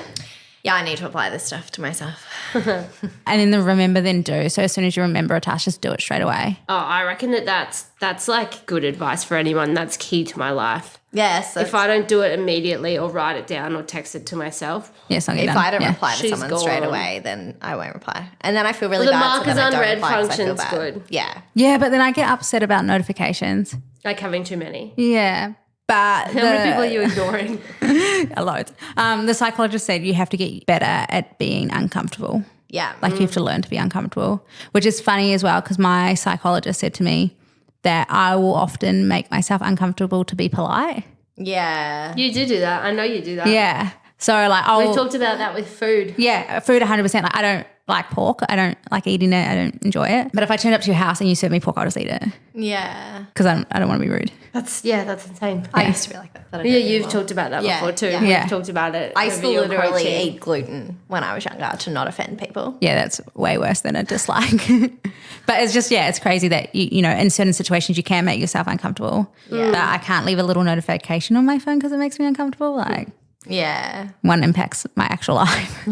[SPEAKER 1] Yeah, I need to apply this stuff to myself.
[SPEAKER 3] And then the remember then do. So as soon as you remember a task, just do it straight away.
[SPEAKER 2] Oh, I reckon that's like good advice for anyone. That's key to my life.
[SPEAKER 1] Yes.
[SPEAKER 2] If I don't do it immediately or write it down or text it to myself.
[SPEAKER 3] Yeah, it's not
[SPEAKER 1] If
[SPEAKER 3] done.
[SPEAKER 1] I don't
[SPEAKER 3] Yeah.
[SPEAKER 1] reply to
[SPEAKER 2] She's
[SPEAKER 1] someone straight
[SPEAKER 2] gone.
[SPEAKER 1] away, then I won't reply. And then I feel really
[SPEAKER 2] Well, the
[SPEAKER 1] bad.
[SPEAKER 2] mark
[SPEAKER 1] so
[SPEAKER 2] as
[SPEAKER 1] then I don't
[SPEAKER 2] unread
[SPEAKER 1] reply 'cause I feel
[SPEAKER 2] function's
[SPEAKER 1] bad.
[SPEAKER 2] good.
[SPEAKER 1] Yeah.
[SPEAKER 3] Yeah, but then I get upset about notifications.
[SPEAKER 2] Like having too many.
[SPEAKER 3] Yeah. But
[SPEAKER 2] How many people are you ignoring?
[SPEAKER 3] a lot. The psychologist said you have to get better at being uncomfortable.
[SPEAKER 1] Yeah.
[SPEAKER 3] Like you have to learn to be uncomfortable, which is funny as well because my psychologist said to me that I will often make myself uncomfortable to be polite.
[SPEAKER 1] Yeah.
[SPEAKER 2] You do that. I know you do that.
[SPEAKER 3] Yeah. So like
[SPEAKER 2] We've talked about that with food.
[SPEAKER 3] yeah, food 100%. Like I don't like pork. I don't like eating it. I don't enjoy it. But if I turn up to your house and you serve me pork, I'll just eat it
[SPEAKER 1] Yeah.
[SPEAKER 3] because I don't want to be rude.
[SPEAKER 2] That's insane.
[SPEAKER 1] I used to be like that. but I
[SPEAKER 2] Yeah,
[SPEAKER 1] don't
[SPEAKER 2] you've
[SPEAKER 1] anymore.
[SPEAKER 2] talked about that
[SPEAKER 1] Yeah,
[SPEAKER 2] before too.
[SPEAKER 1] yeah.
[SPEAKER 2] We've
[SPEAKER 3] Yeah.
[SPEAKER 2] talked about it.
[SPEAKER 1] I used
[SPEAKER 2] over
[SPEAKER 1] to
[SPEAKER 2] your
[SPEAKER 1] literally
[SPEAKER 2] coaching.
[SPEAKER 1] eat gluten when I was younger to not offend people.
[SPEAKER 3] Yeah, that's way worse than a dislike. But it's just, it's crazy that, you know, in certain situations you can make yourself uncomfortable.
[SPEAKER 1] Yeah.
[SPEAKER 3] But I can't leave a little notification on my phone because it makes me uncomfortable. Like
[SPEAKER 1] Yeah.
[SPEAKER 3] one impacts my actual life.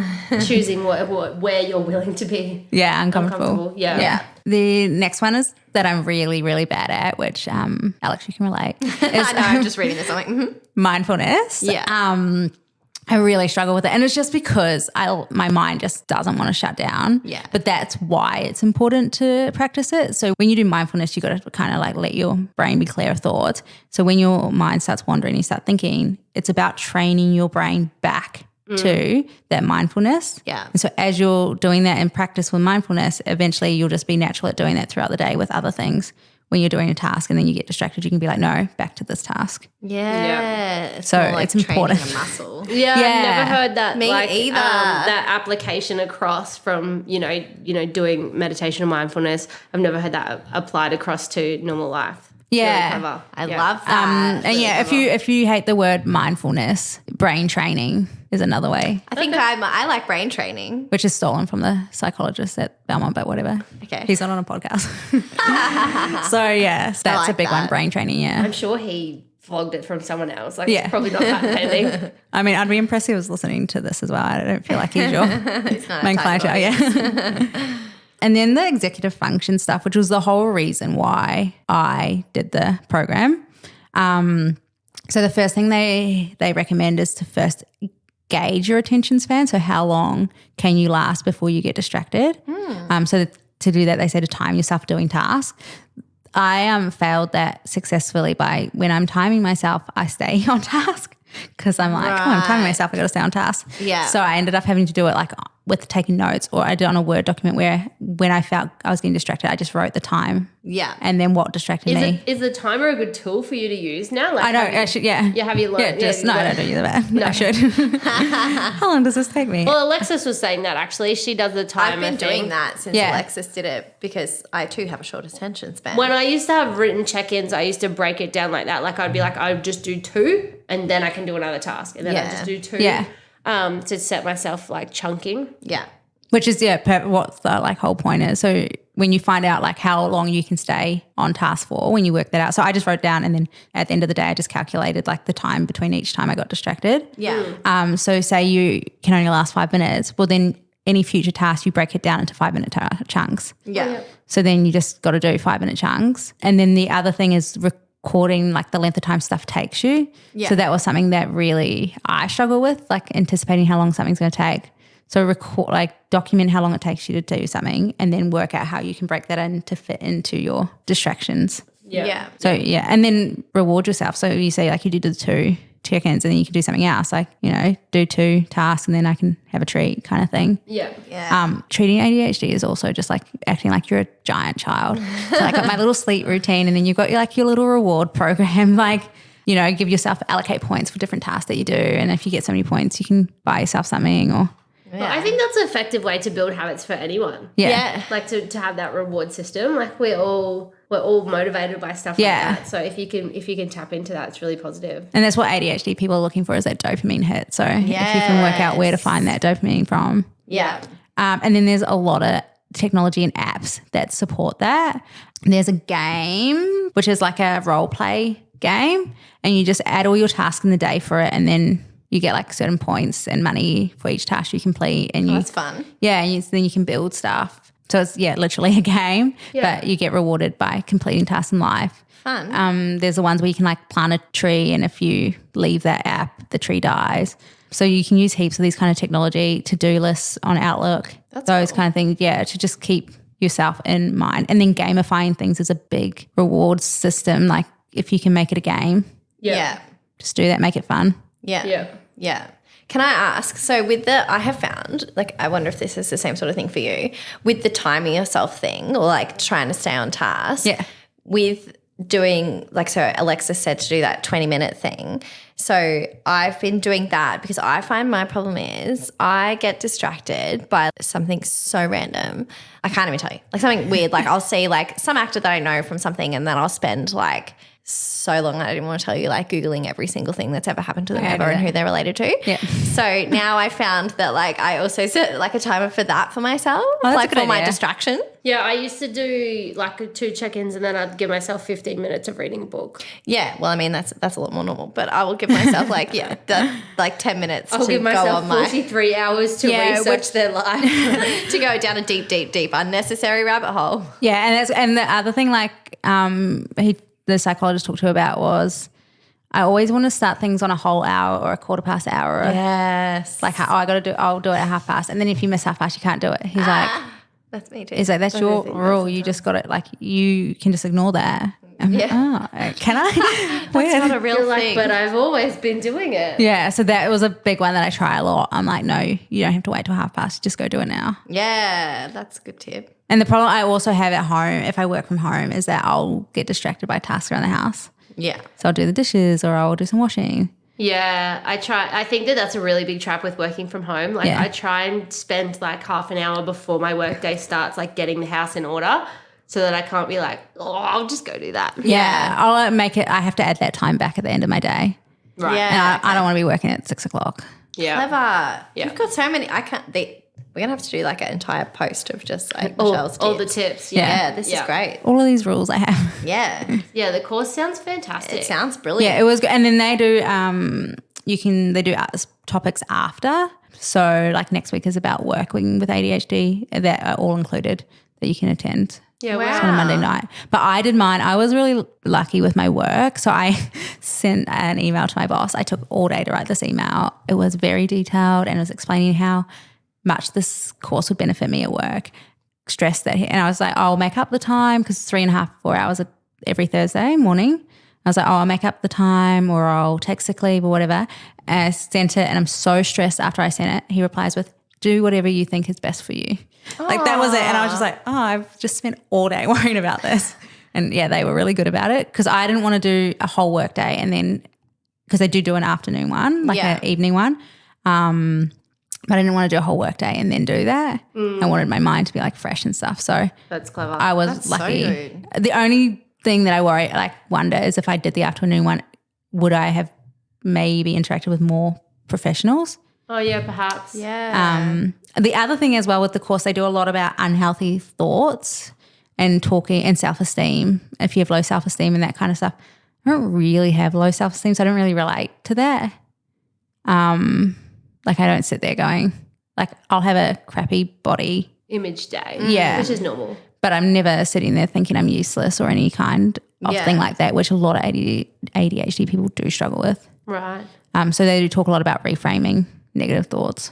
[SPEAKER 2] choosing where you're willing to be
[SPEAKER 3] Yeah, uncomfortable.
[SPEAKER 2] uncomfortable. Yeah.
[SPEAKER 1] Yeah.
[SPEAKER 3] The next one is that I'm really, really bad at, which Alex, you can relate, is
[SPEAKER 1] I know. I'm just reading this. I'm like,
[SPEAKER 3] mindfulness.
[SPEAKER 1] Yeah.
[SPEAKER 3] I really struggle with it. And it's just because my mind just doesn't want to shut down.
[SPEAKER 1] Yeah.
[SPEAKER 3] But that's why it's important to practice it. So when you do mindfulness, you got to kind of like let your brain be clear of thoughts. So when your mind starts wandering, you start thinking, it's about training your brain back to that mindfulness.
[SPEAKER 1] Yeah.
[SPEAKER 3] And so as you're doing that in practice with mindfulness, eventually you'll just be natural at doing that throughout the day with other things when you're doing a task and then you get distracted, you can be like, no, back to this task.
[SPEAKER 1] Yeah. It's
[SPEAKER 3] So
[SPEAKER 1] more like
[SPEAKER 3] it's important.
[SPEAKER 1] training a muscle.
[SPEAKER 2] Yeah, I've never heard that.
[SPEAKER 1] Me either.
[SPEAKER 2] That application across from doing meditation and mindfulness. I've never heard that applied across to normal life.
[SPEAKER 3] Yeah.
[SPEAKER 2] Really clever.
[SPEAKER 1] I love that.
[SPEAKER 3] And yeah, if you hate the word mindfulness, brain training is another way,
[SPEAKER 1] I think I like brain training.
[SPEAKER 3] which is stolen from the psychologist at Belmont, but whatever.
[SPEAKER 1] Okay.
[SPEAKER 3] He's not on a podcast. So yeah, that's
[SPEAKER 1] like
[SPEAKER 3] a big one,
[SPEAKER 1] that.
[SPEAKER 3] brain training, yeah.
[SPEAKER 2] I'm sure he flogged it from someone else. Like,
[SPEAKER 3] Yeah.
[SPEAKER 2] it's probably not that handy.
[SPEAKER 3] I mean, I'd be impressed if he was listening to this as well. I don't feel like he's your main clientele, yeah. And then the executive function stuff, which was the whole reason why I did the program. So the first thing they recommend is to first gauge your attention span. So how long can you last before you get distracted? So to do that, they say to time yourself doing tasks. I failed that successfully by when I'm timing myself, I stay on task because I'm like, I'm timing myself, I got to stay on task.
[SPEAKER 1] Yeah.
[SPEAKER 3] So I ended up having to do it like with taking notes, or I did on a Word document where when I felt I was getting distracted, I just wrote the time.
[SPEAKER 1] Yeah.
[SPEAKER 3] And then what distracted me.
[SPEAKER 2] Is the timer a good tool for you to use now? Like,
[SPEAKER 3] I know, I should, yeah.
[SPEAKER 2] Yeah, have you learned?
[SPEAKER 3] Yeah, just,
[SPEAKER 2] you
[SPEAKER 3] no, I
[SPEAKER 2] learned-
[SPEAKER 3] don't do that. No. I should. How long does this take me?
[SPEAKER 2] Well, Alexis was saying that actually. She does the timer
[SPEAKER 1] I've been
[SPEAKER 2] thing.
[SPEAKER 1] doing that since
[SPEAKER 3] Yeah.
[SPEAKER 1] Alexis did it because I too have a short attention span.
[SPEAKER 2] When I used to have written check-ins, I used to break it down like that. Like I'd be like, I would just do 2 and then I can do another task. And then
[SPEAKER 1] Yeah.
[SPEAKER 2] I just do 2
[SPEAKER 3] Yeah.
[SPEAKER 2] To set myself like chunking.
[SPEAKER 1] yeah.
[SPEAKER 3] Which is, what the like whole point is. So when you find out like how long you can stay on task for, when you work that out. So I just wrote down and then at the end of the day, I just calculated like the time between each time I got distracted.
[SPEAKER 1] Yeah.
[SPEAKER 3] So say you can only last 5 minutes. Well, then any future task, you break it down into 5-minute chunks.
[SPEAKER 1] Yeah.
[SPEAKER 3] So then you just got to do 5-minute chunks. And then the other thing is recording like the length of time stuff takes you.
[SPEAKER 1] Yeah.
[SPEAKER 3] So that was something that really I struggle with, like anticipating how long something's going to take. So record, like document how long it takes you to do something and then work out how you can break that in to fit into your distractions.
[SPEAKER 1] Yeah.
[SPEAKER 3] So yeah, and then reward yourself. So you say like you did the 2 check-ins and then you can do something else, like, do 2 tasks and then I can have a treat kind of thing.
[SPEAKER 2] Yeah.
[SPEAKER 1] Yeah.
[SPEAKER 3] Treating ADHD is also just like acting like you're a giant child. So I got my little sleep routine and then you've got your little reward program, like, give yourself, allocate points for different tasks that you do. And if you get so many points, you can buy yourself something or.
[SPEAKER 2] But I think that's an effective way to build habits for anyone.
[SPEAKER 3] Yeah.
[SPEAKER 2] Like to have that reward system. Like we're all motivated by stuff like that. So if you can tap into that, it's really positive.
[SPEAKER 3] And that's what ADHD people are looking for, is that dopamine hit. So if you can work out where to find that dopamine from.
[SPEAKER 1] Yeah.
[SPEAKER 3] And then there's a lot of technology and apps that support that. There's a game, which is like a role play game, and you just add all your tasks in the day for it, and then you get like certain points and money for each task you complete. And
[SPEAKER 1] That's fun.
[SPEAKER 3] Yeah, and then you can build stuff. So it's, literally a game, but you get rewarded by completing tasks in life.
[SPEAKER 1] Fun.
[SPEAKER 3] There's the ones where you can like plant a tree, and if you leave that app, the tree dies. So you can use heaps of these kind of technology, to-do lists on Outlook, those kind of things, to just keep yourself in mind. And then gamifying things is a big reward system. Like if you can make it a game,
[SPEAKER 1] Yeah.
[SPEAKER 3] just do that, make it fun.
[SPEAKER 1] Yeah. Yeah. Can I ask, so I have found, like, I wonder if this is the same sort of thing for you, with the timing yourself thing, or like trying to stay on task.
[SPEAKER 3] Yeah.
[SPEAKER 1] With doing, like, so Alexis said to do that 20-minute thing. So I've been doing that because I find my problem is I get distracted by something so random. I can't even tell you. Like something weird. Like I'll see like some actor that I know from something, and then I'll spend like so long, I didn't want to tell you, like Googling every single thing that's ever happened to them ever and who they're related to.
[SPEAKER 3] Yeah.
[SPEAKER 1] So now I found that like I also set like a timer for that for myself,
[SPEAKER 3] that's
[SPEAKER 1] like
[SPEAKER 3] a good
[SPEAKER 1] for my
[SPEAKER 3] idea.
[SPEAKER 1] distraction.
[SPEAKER 2] Yeah, I used to do like 2 check-ins and then I'd give myself 15 minutes of reading a book.
[SPEAKER 1] Yeah. Well, I mean, that's a lot more normal, but I will give myself like, like 10 minutes
[SPEAKER 2] I'll
[SPEAKER 1] to
[SPEAKER 2] give
[SPEAKER 1] go
[SPEAKER 2] myself
[SPEAKER 1] on my
[SPEAKER 2] 43 hours to research their life.
[SPEAKER 1] to go down a deep, unnecessary rabbit hole.
[SPEAKER 3] Yeah, and the other thing, like the psychologist talked to about was, I always want to start things on a whole hour or a quarter past hour.
[SPEAKER 1] Yes.
[SPEAKER 3] Like I'll do it at half past, and then if you miss half past, you can't do it. He's like,
[SPEAKER 1] that's me too.
[SPEAKER 3] he's like, that's your rule. You just got it. Like you can just ignore that. I'm like, oh, can I?
[SPEAKER 1] That's not a real
[SPEAKER 2] You're
[SPEAKER 1] thing.
[SPEAKER 2] like, but I've always been doing it.
[SPEAKER 3] Yeah, so that was a big one that I try a lot. I'm like, no, you don't have to wait till half past. Just go do it now.
[SPEAKER 1] Yeah, that's a good tip.
[SPEAKER 3] And the problem I also have at home, if I work from home, is that I'll get distracted by tasks around the house.
[SPEAKER 1] Yeah.
[SPEAKER 3] So I'll do the dishes or I'll do some washing.
[SPEAKER 2] Yeah, I think that that's a really big trap with working from home. Like I try and spend like half an hour before my workday starts, like getting the house in order so that I can't be like, oh, I'll just go do that.
[SPEAKER 3] Yeah. I'll make it, I have to add that time back at the end of my day.
[SPEAKER 2] Right.
[SPEAKER 1] Yeah.
[SPEAKER 3] And I don't want to be working at 6 o'clock.
[SPEAKER 2] Yeah.
[SPEAKER 1] Clever.
[SPEAKER 2] Yeah.
[SPEAKER 1] You've got so many. We're going to have to do like an entire post of just like Michelle's tips.
[SPEAKER 2] All the tips.
[SPEAKER 1] Yeah, this is great.
[SPEAKER 3] All of these rules I have.
[SPEAKER 1] Yeah.
[SPEAKER 2] Yeah, the course sounds fantastic.
[SPEAKER 1] It sounds brilliant.
[SPEAKER 3] Yeah, it was good. And then they do, they do topics after. So like next week is about working with ADHD that are all included that you can attend.
[SPEAKER 2] Yeah,
[SPEAKER 1] Wow.
[SPEAKER 3] On a Monday night. But I did mine. I was really lucky with my work. So I sent an email to my boss. I took all day to write this email. It was very detailed and it was explaining how much this course would benefit me at work. Stressed that, and I was like, I'll make up the time because it's 3.5, 4 hours every Thursday morning. I was like, I'll make up the time or I'll take sick leave or whatever. And I sent it and I'm so stressed after I sent it. He replies with, do whatever you think is best for you. Like that was it. And I was just like, oh, I've just spent all day worrying about this. And yeah, they were really good about it because I didn't want to do a whole work day and then because they do an afternoon one, like an evening one. But I didn't want to do a whole work day and then do that. I wanted my mind to be like fresh and stuff. So
[SPEAKER 2] that's clever.
[SPEAKER 3] I was
[SPEAKER 1] That's
[SPEAKER 3] lucky.
[SPEAKER 1] so good.
[SPEAKER 3] The only thing that I wonder is if I did the afternoon one, would I have maybe interacted with more professionals?
[SPEAKER 2] Oh yeah, perhaps.
[SPEAKER 1] Yeah.
[SPEAKER 3] The other thing as well with the course, they do a lot about unhealthy thoughts and talking and self-esteem. If you have low self-esteem and that kind of stuff. I don't really have low self-esteem, so I don't really relate to that. Like I don't sit there going, like I'll have a crappy body
[SPEAKER 2] Image day.
[SPEAKER 3] Yeah.
[SPEAKER 2] Which is normal.
[SPEAKER 3] but I'm never sitting there thinking I'm useless or any kind of thing like that, which a lot of ADHD people do struggle with.
[SPEAKER 2] Right.
[SPEAKER 3] So they do talk a lot about reframing negative thoughts.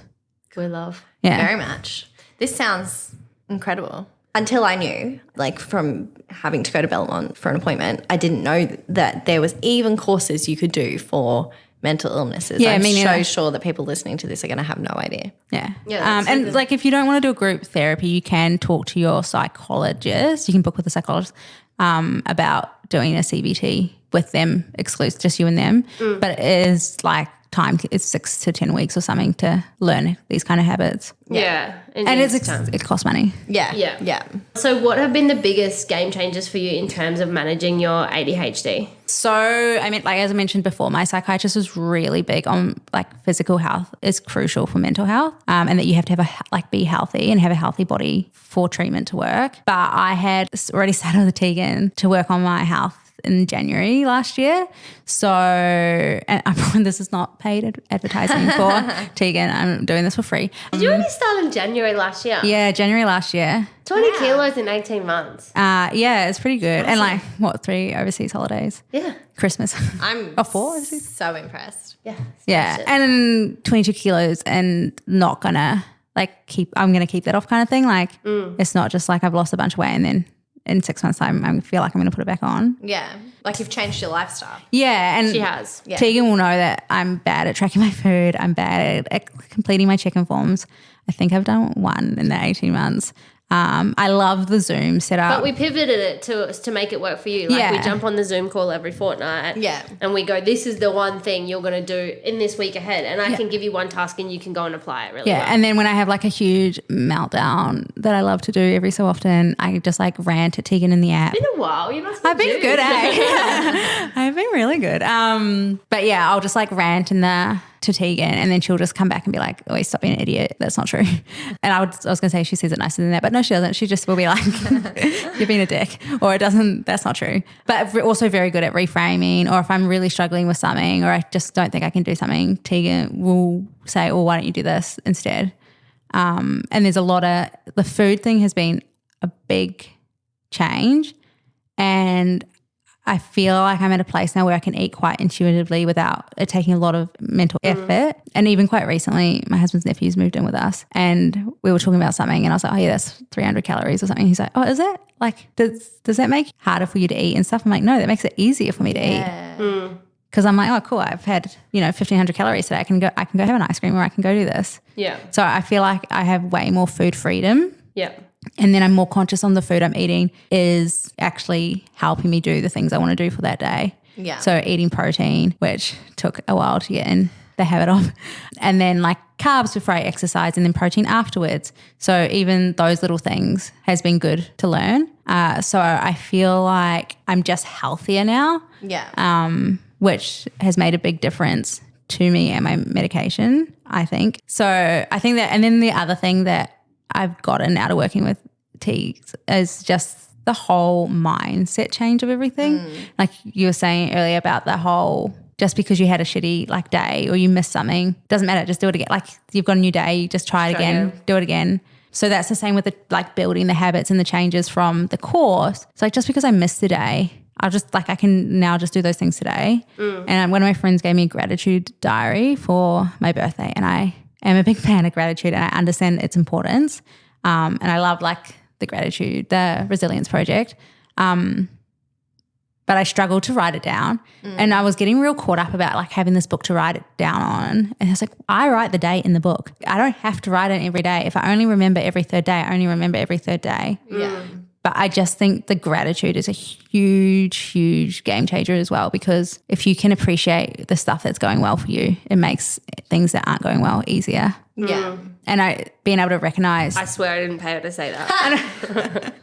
[SPEAKER 2] We love.
[SPEAKER 3] Yeah.
[SPEAKER 1] Very much. This sounds incredible. Until I knew, like from having to go to Belmont for an appointment, I didn't know that there was even courses you could do for mental illnesses.
[SPEAKER 3] Yeah,
[SPEAKER 1] I'm
[SPEAKER 3] me
[SPEAKER 1] so
[SPEAKER 3] neither.
[SPEAKER 1] sure that people listening to this are going to have no idea.
[SPEAKER 3] Yeah.
[SPEAKER 2] Yeah, that's
[SPEAKER 3] and
[SPEAKER 2] so good.
[SPEAKER 3] like if you don't want to do a group therapy, you can talk to your psychologist. You can book with a psychologist about doing a CBT with them, exclusive, just you and them. But it is like time, it's 6 to 10 weeks or something to learn these kind of habits.
[SPEAKER 2] Yeah.
[SPEAKER 3] And
[SPEAKER 2] needs time.
[SPEAKER 3] it costs money.
[SPEAKER 1] Yeah.
[SPEAKER 2] Yeah.
[SPEAKER 1] Yeah.
[SPEAKER 2] So what have been the biggest game changers for you in terms of managing your ADHD?
[SPEAKER 3] So, I mean, like as I mentioned before, my psychiatrist was really big on like physical health is crucial for mental health, and that you have to have be healthy and have a healthy body for treatment to work. But I had already sat with Tegan to work on my health in January last year. So, and this is not paid advertising for Tegan. I'm doing this for free.
[SPEAKER 2] Did you only start in January last year?
[SPEAKER 3] Yeah, January last year.
[SPEAKER 2] 20 kilos in 18 months.
[SPEAKER 3] Yeah, it's pretty good. And like, 3 overseas holidays?
[SPEAKER 2] Yeah.
[SPEAKER 3] Christmas.
[SPEAKER 1] I'm
[SPEAKER 3] 4 overseas?
[SPEAKER 1] so impressed.
[SPEAKER 2] Yeah.
[SPEAKER 3] Yeah,
[SPEAKER 2] Smashed it.
[SPEAKER 3] and 22 kilos and not gonna I'm gonna keep that off kind of thing. Like it's not just like I've lost a bunch of weight and then in 6 months time I feel like I'm gonna put it back on.
[SPEAKER 1] Yeah. Like you've changed your lifestyle.
[SPEAKER 3] Yeah, and
[SPEAKER 2] She has.
[SPEAKER 1] Yeah.
[SPEAKER 3] Tegan will know that I'm bad at tracking my food. I'm bad at completing my check-in forms. I think I've done 1 in the 18 months. I love the Zoom setup.
[SPEAKER 2] But we pivoted it to make it work for you. Like we
[SPEAKER 3] Yeah.
[SPEAKER 2] jump on the Zoom call every fortnight.
[SPEAKER 1] Yeah.
[SPEAKER 2] And we go, this is the one thing you're going to do in this week ahead. And I can give you one task and you can go and apply it really well.
[SPEAKER 3] And then when I have like a huge meltdown that I love to do every so often, I just like rant at Tegan in the app.
[SPEAKER 2] It's been a while. You must be
[SPEAKER 3] I've been
[SPEAKER 2] due.
[SPEAKER 3] good, eh? I've been really good. But yeah, I'll just like rant to Tegan and then she'll just come back and be like, oh, stop being an idiot. That's not true. And I was going to say she says it nicer than that, but no, she doesn't. She just will be like, you're being a dick or that's not true. But also very good at reframing, or if I'm really struggling with something or I just don't think I can do something, Tegan will say, oh, why don't you do this instead? And there's a lot of, the food thing has been a big change, and I feel like I'm at a place now where I can eat quite intuitively without it taking a lot of mental effort. And even quite recently, my husband's nephews moved in with us and we were talking about something and I was like, oh yeah, that's 300 calories or something. He's like, oh, is it? Like, does that make it harder for you to eat and stuff? I'm like, no, that makes it easier for me to eat. Because I'm like, oh, cool, I've had, 1,500 calories today. I can go have an ice cream or I can go do this.
[SPEAKER 2] Yeah.
[SPEAKER 3] So I feel like I have way more food freedom.
[SPEAKER 2] Yeah.
[SPEAKER 3] and then I'm more conscious on the food I'm eating is actually helping me do the things I want to do for that day.
[SPEAKER 1] Yeah.
[SPEAKER 3] So eating protein, which took a while to get in the habit of, and then like carbs before I exercise and then protein afterwards. So even those little things has been good to learn. So I feel like I'm just healthier now.
[SPEAKER 1] Yeah.
[SPEAKER 3] Which has made a big difference to me and my medication, I think. So I think that, and then the other thing that I've gotten out of working with Tegs is just the whole mindset change of everything. Like you were saying earlier about the whole, just because you had a shitty like day or you missed something, doesn't matter, just do it again. Like you've got a new day, just try it again, do it again. So that's the same with the like building the habits and the changes from the course. It's like just because I missed the day, I'll just like I can now just do those things today. And one of my friends gave me a gratitude diary for my birthday, and I am a big fan of gratitude and I understand its importance. And I love like the gratitude, the resilience project. But I struggled to write it down. And I was getting real caught up about like having this book to write it down on. And I was like, I write the date in the book. I don't have to write it every day. If I only remember every third day, I only remember every third day.
[SPEAKER 1] Yeah.
[SPEAKER 3] But I just think the gratitude is a huge, huge game changer as well, because if you can appreciate the stuff that's going well for you, it makes things that aren't going well easier.
[SPEAKER 1] Yeah.
[SPEAKER 3] And being able to recognize.
[SPEAKER 2] I swear I didn't pay her to say that.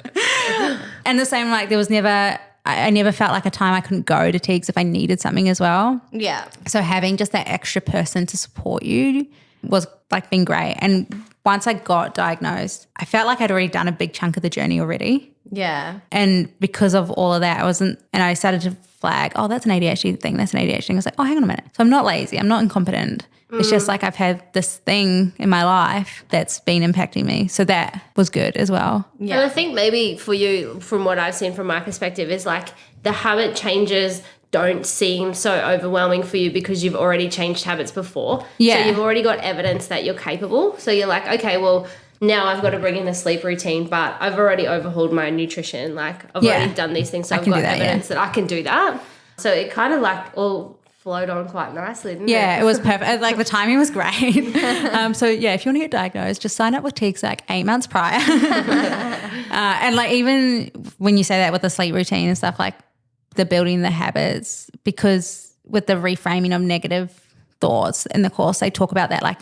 [SPEAKER 3] And the same, like there was never, I never felt like a time I couldn't go to Tegs if I needed something as well.
[SPEAKER 1] Yeah.
[SPEAKER 3] So having just that extra person to support you was like been great. And once I got diagnosed, I felt like I'd already done a big chunk of the journey already.
[SPEAKER 1] Yeah.
[SPEAKER 3] And because of all of that, I started to flag, oh, that's an ADHD thing, that's an ADHD thing. I was like, oh, hang on a minute. So I'm not lazy, I'm not incompetent. It's just like I've had this thing in my life that's been impacting me. So that was good as well.
[SPEAKER 1] Yeah.
[SPEAKER 2] And I think maybe for you, from what I've seen from my perspective, is like the habit changes don't seem so overwhelming for you because you've already changed habits before.
[SPEAKER 3] Yeah.
[SPEAKER 2] So you've already got evidence that you're capable. So you're like, okay, well, now I've got to bring in a sleep routine, but I've already overhauled my nutrition. Like I've already done these things. So I've got evidence that I can do that. So it kind of like all flowed on quite nicely, didn't it?
[SPEAKER 3] Yeah, it was perfect. Like the timing was great. So yeah, if you want to get diagnosed, just sign up with Tegs like 8 months prior. And like even when you say that with the sleep routine and stuff, like the building the habits, because with the reframing of negative thoughts in the course, they talk about that, like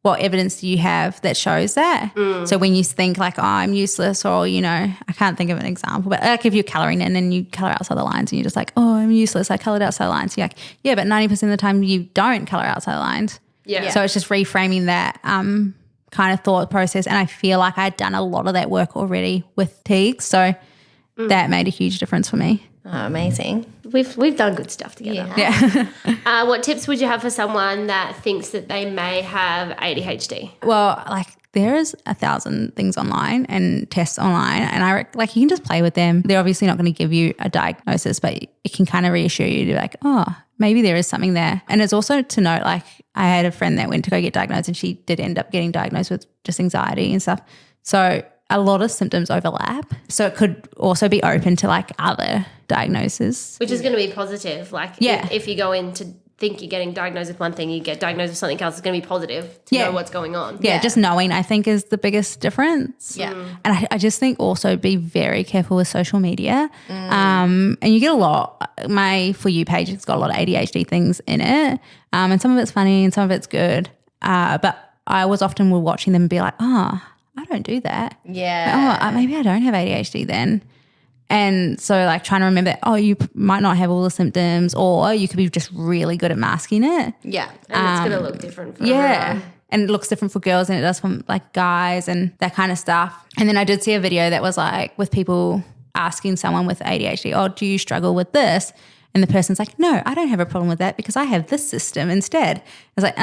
[SPEAKER 3] what evidence do you have that shows that? So when you think like, oh, I'm useless, or, you know, I can't think of an example, but like if you're colouring in and you colour outside the lines and you're just like, oh, I'm useless, I coloured outside the lines. You're like, yeah, but 90% of the time you don't colour outside the lines.
[SPEAKER 2] Yeah.
[SPEAKER 3] So it's just reframing that kind of thought process. And I feel like I'd done a lot of that work already with Tegs. So that made a huge difference for me.
[SPEAKER 1] Oh, amazing.
[SPEAKER 2] We've done good stuff together.
[SPEAKER 3] Yeah.
[SPEAKER 2] What tips would you have for someone that thinks that they may have ADHD?
[SPEAKER 3] Well, like there is 1,000 things online and tests online, and like you can just play with them. They're obviously not going to give you a diagnosis, but it can kind of reassure you to be like, oh, maybe there is something there. And it's also to note, like I had a friend that went to go get diagnosed and she did end up getting diagnosed with just anxiety and stuff. So a lot of symptoms overlap. So it could also be open to like other diagnoses.
[SPEAKER 2] Which is going to be positive. Like if you go in to think you're getting diagnosed with one thing, you get diagnosed with something else, it's going to be positive to know what's going on.
[SPEAKER 3] Yeah, just knowing I think is the biggest difference.
[SPEAKER 1] Yeah.
[SPEAKER 3] And I just think also be very careful with social media. And you get a lot, my For You page has got a lot of ADHD things in it. And some of it's funny and some of it's good. But I was often watching them and be like, oh, I don't do that.
[SPEAKER 1] Yeah.
[SPEAKER 3] Oh, maybe I don't have ADHD then. And so like trying to remember, oh, you might not have all the symptoms, or you could be just really good at masking it.
[SPEAKER 1] Yeah.
[SPEAKER 2] And it's going to look different for everyone.
[SPEAKER 3] And it looks different for girls than it does for like guys and that kind of stuff. And then I did see a video that was like with people asking someone with ADHD, oh, do you struggle with this? And the person's like, no, I don't have a problem with that because I have this system instead. I was like,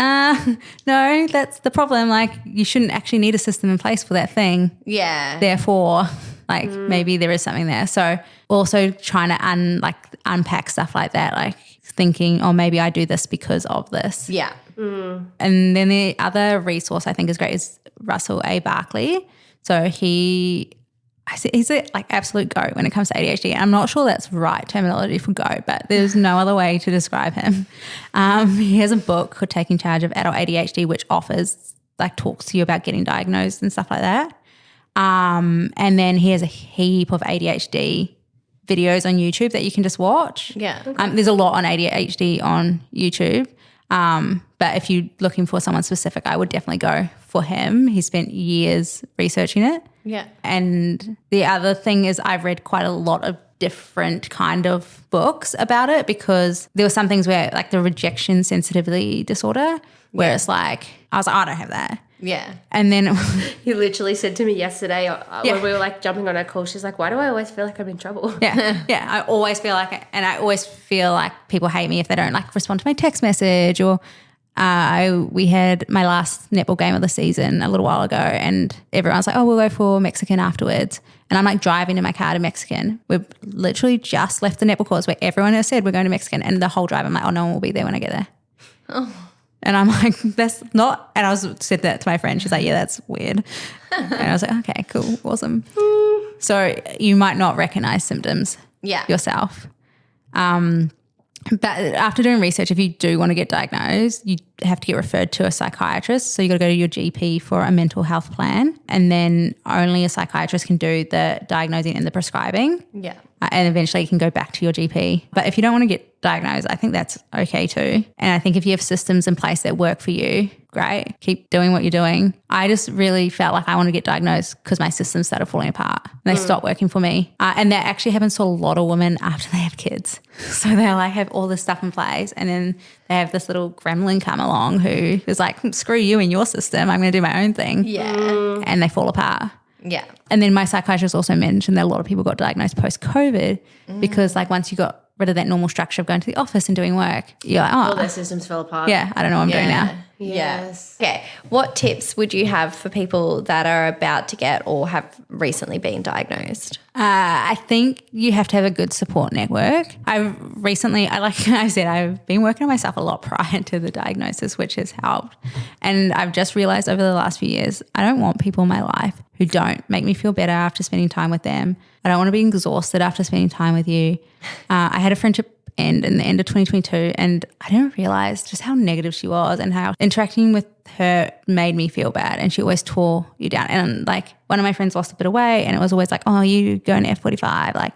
[SPEAKER 3] no, that's the problem. Like you shouldn't actually need a system in place for that thing.
[SPEAKER 1] Yeah.
[SPEAKER 3] Therefore, like maybe there is something there. So also trying to unpack stuff like that, like thinking, oh, maybe I do this because of this.
[SPEAKER 1] Yeah.
[SPEAKER 3] And then the other resource I think is great is Russell A. Barkley. So he's a like absolute goat when it comes to ADHD. I'm not sure that's right terminology for goat, but there's no other way to describe him. He has a book called Taking Charge of Adult ADHD, which talks to you about getting diagnosed and stuff like that. And then he has a heap of ADHD videos on YouTube that you can just watch.
[SPEAKER 1] Yeah.
[SPEAKER 3] There's a lot on ADHD on YouTube. But if you're looking for someone specific, I would definitely go for him. He spent years researching it.
[SPEAKER 1] Yeah.
[SPEAKER 3] And the other thing is I've read quite a lot of different kind of books about it, because there were some things where like the rejection sensitivity disorder where it's like, I was like, I don't have that.
[SPEAKER 1] Yeah.
[SPEAKER 3] And then
[SPEAKER 2] He literally said to me yesterday when we were like jumping on our call, she's like, why do I always feel like I'm in trouble?
[SPEAKER 3] yeah, I always feel like, and I always feel like people hate me if they don't like respond to my text message. Or we had my last netball game of the season a little while ago, and everyone's like, oh, we'll go for Mexican afterwards. And I'm like driving in my car to Mexican. We've literally just left the netball course where everyone has said we're going to Mexican, and the whole drive I'm like, oh, no one will be there when I get there. Oh. And I'm like, that's not, and I said that to my friend. She's like, yeah, that's weird. And I was like, okay, cool, awesome. So you might not recognize symptoms yourself. But after doing research, if you do want to get diagnosed, you have to get referred to a psychiatrist. So you got to go to your GP for a mental health plan, and then only a psychiatrist can do the diagnosing and the prescribing.
[SPEAKER 1] Yeah.
[SPEAKER 3] And eventually you can go back to your GP. But if you don't want to get diagnosed, I think that's okay too. And I think if you have systems in place that work for you, great, keep doing what you're doing. I just really felt like I want to get diagnosed because my systems started falling apart and they stopped working for me. And that actually happens to a lot of women after they have kids. So they like have all this stuff in place, and then they have this little gremlin come along who is like, screw you and your system, I'm going to do my own thing.
[SPEAKER 1] Yeah.
[SPEAKER 3] And they fall apart.
[SPEAKER 1] Yeah.
[SPEAKER 3] And then my psychiatrist also mentioned that a lot of people got diagnosed post-COVID because like once you got rid of that normal structure of going to the office and doing work, you're like,
[SPEAKER 2] All
[SPEAKER 3] oh,
[SPEAKER 2] their systems fell apart.
[SPEAKER 3] yeah, I don't know what I'm doing now.
[SPEAKER 2] Yes.
[SPEAKER 1] Yeah. Okay. What tips would you have for people that are about to get or have recently been diagnosed?
[SPEAKER 3] I think you have to have a good support network. Like I said, I've been working on myself a lot prior to the diagnosis, which has helped. And I've just realized over the last few years, I don't want people in my life who don't make me feel better after spending time with them. I don't want to be exhausted after spending time with you. I had a friendship end in the end of 2022, and I didn't realize just how negative she was and how interacting with her made me feel bad, and she always tore you down. And like one of my friends lost a bit of weight, and it was always like, oh, you going to F45, like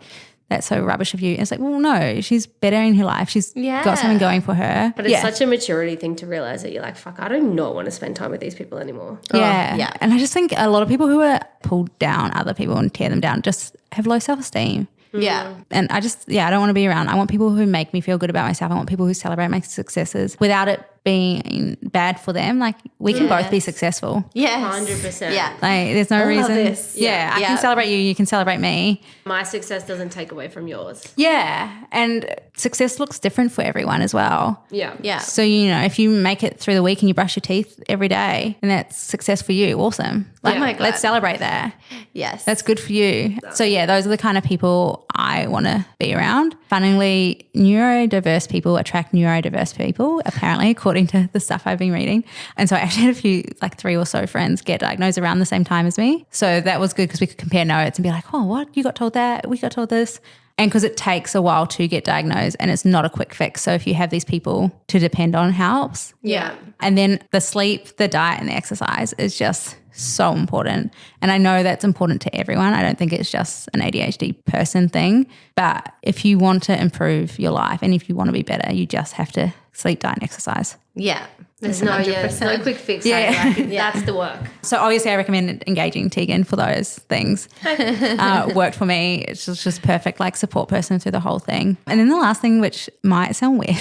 [SPEAKER 3] that's so rubbish of you. And it's like, well, no, she's better in her life. She's got something going for her.
[SPEAKER 2] But it's such a maturity thing to realize that you're like, fuck, I do not want to spend time with these people anymore.
[SPEAKER 3] Yeah. And I just think a lot of people who are pulled down other people and tear them down just have low self-esteem.
[SPEAKER 1] Yeah.
[SPEAKER 3] And I don't want to be around. I want people who make me feel good about myself. I want people who celebrate my successes without it being bad for them. Like we can both be successful.
[SPEAKER 1] Yeah.
[SPEAKER 2] 100%.
[SPEAKER 1] Yeah.
[SPEAKER 3] Like there's no reason.
[SPEAKER 1] This.
[SPEAKER 3] Yeah. I can celebrate you. You can celebrate me.
[SPEAKER 2] My success doesn't take away from yours.
[SPEAKER 3] Yeah. And success looks different for everyone as well.
[SPEAKER 2] Yeah.
[SPEAKER 1] Yeah.
[SPEAKER 3] So, if you make it through the week and you brush your teeth every day, and that's success for you, awesome. Like,
[SPEAKER 1] Oh my God.
[SPEAKER 3] let's celebrate that.
[SPEAKER 1] Yes.
[SPEAKER 3] That's good for you. So, yeah, those are the kind of people I want to be around. Funnily, neurodiverse people attract neurodiverse people, apparently, according to the stuff I've been reading. And so I actually had a few, like 3 or so friends get diagnosed around the same time as me. So that was good because we could compare notes and be like, oh, what? You got told that? We got told this. And because it takes a while to get diagnosed and it's not a quick fix. So if you have these people to depend on, helps.
[SPEAKER 2] Yeah.
[SPEAKER 3] And then the sleep, the diet and the exercise is just so important. And I know that's important to everyone. I don't think it's just an ADHD person thing. But if you want to improve your life and if you want to be better, you just have to sleep, diet and exerse.
[SPEAKER 1] Yeah.
[SPEAKER 2] There's no quick fix.
[SPEAKER 3] Yeah.
[SPEAKER 2] That's the work.
[SPEAKER 3] So obviously I recommend engaging Tegan for those things. Worked for me. It's just perfect, like support person through the whole thing. And then the last thing, which might sound weird,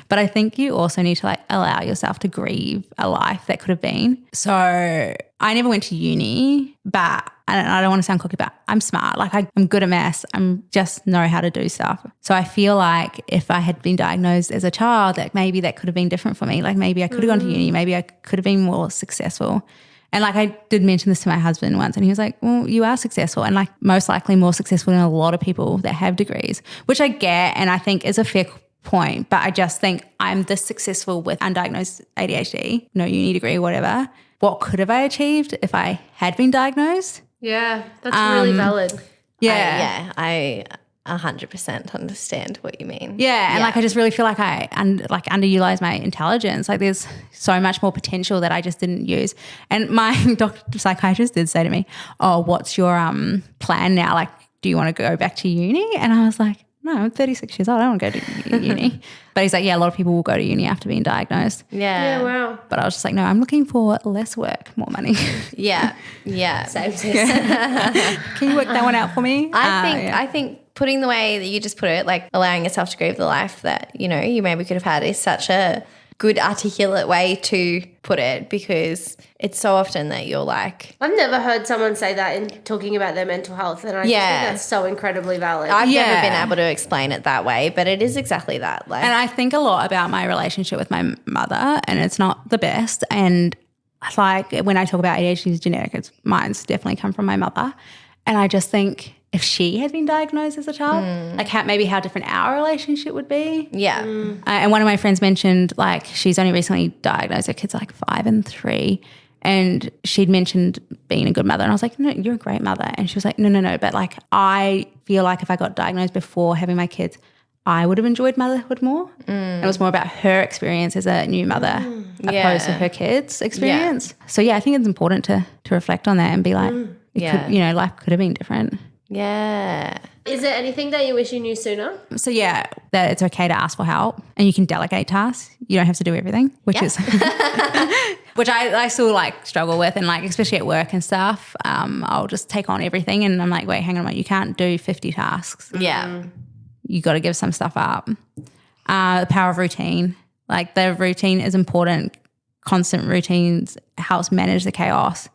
[SPEAKER 3] but I think you also need to like allow yourself to grieve a life that could have been. So I never went to uni, but I don't want to sound cocky, but I'm smart. Like I'm good at maths. I'm just know how to do stuff. So I feel like if I had been diagnosed as a child, that maybe that could have been different for me. Like maybe I could have gone to uni. Maybe I could have been more successful. And like I did mention this to my husband once and he was like, well, you are successful and like most likely more successful than a lot of people that have degrees, which I get and I think is a fair point. But I just think I'm this successful with undiagnosed ADHD, no uni degree, whatever. What could have I achieved if I had been diagnosed?
[SPEAKER 2] Yeah, that's really valid.
[SPEAKER 3] Yeah.
[SPEAKER 1] I 100% understand what you mean.
[SPEAKER 3] Yeah, and like I just really feel like I underutilize my intelligence. Like there's so much more potential that I just didn't use. And my psychiatrist did say to me, "Oh, what's your plan now? Like, do you want to go back to uni?" And I was like, "No, I'm 36 years old. I don't want to go to uni." But he's like, "Yeah, a lot of people will go to uni after being diagnosed."
[SPEAKER 2] Yeah, wow.
[SPEAKER 3] But I was just like, "No, I'm looking for less work, more money."
[SPEAKER 1] Yeah.
[SPEAKER 2] Same.
[SPEAKER 3] Can you work that one out for me?
[SPEAKER 1] I think putting the way that you just put it, like allowing yourself to grieve the life that, you know, you maybe could have had is such a good articulate way to put it, because it's so often that you're like,
[SPEAKER 2] I've never heard someone say that in talking about their mental health, and I just think that's so incredibly valid.
[SPEAKER 1] I've never been able to explain it that way, but it is exactly that. Like,
[SPEAKER 3] And I think a lot about my relationship with my mother, and it's not the best. And like when I talk about ADHD is genetic, mine's definitely come from my mother. And I just think if she had been diagnosed as a child, like how different our relationship would be.
[SPEAKER 1] yeah.
[SPEAKER 3] And one of my friends mentioned like she's only recently diagnosed. Her kids are like 5 and 3. And she'd mentioned being a good mother. And I was like, "No, you're a great mother." And she was like, no. But like I feel like if I got diagnosed before having my kids, I would have enjoyed motherhood more. And it was more about her experience as a new mother opposed to her kids' experience. So yeah, I think it's important to reflect on that and be like, life could have been different.
[SPEAKER 1] Yeah.
[SPEAKER 2] Is there anything that you wish you knew sooner?
[SPEAKER 3] So yeah, that it's okay to ask for help and you can delegate tasks. You don't have to do everything, which is which I still like struggle with, and like especially at work and stuff. I'll just take on everything and I'm like, wait, hang on a minute, you can't do 50 tasks.
[SPEAKER 1] Yeah.
[SPEAKER 3] You got to give some stuff up. The power of routine. Like the routine is important. Constant routines helps manage the chaos.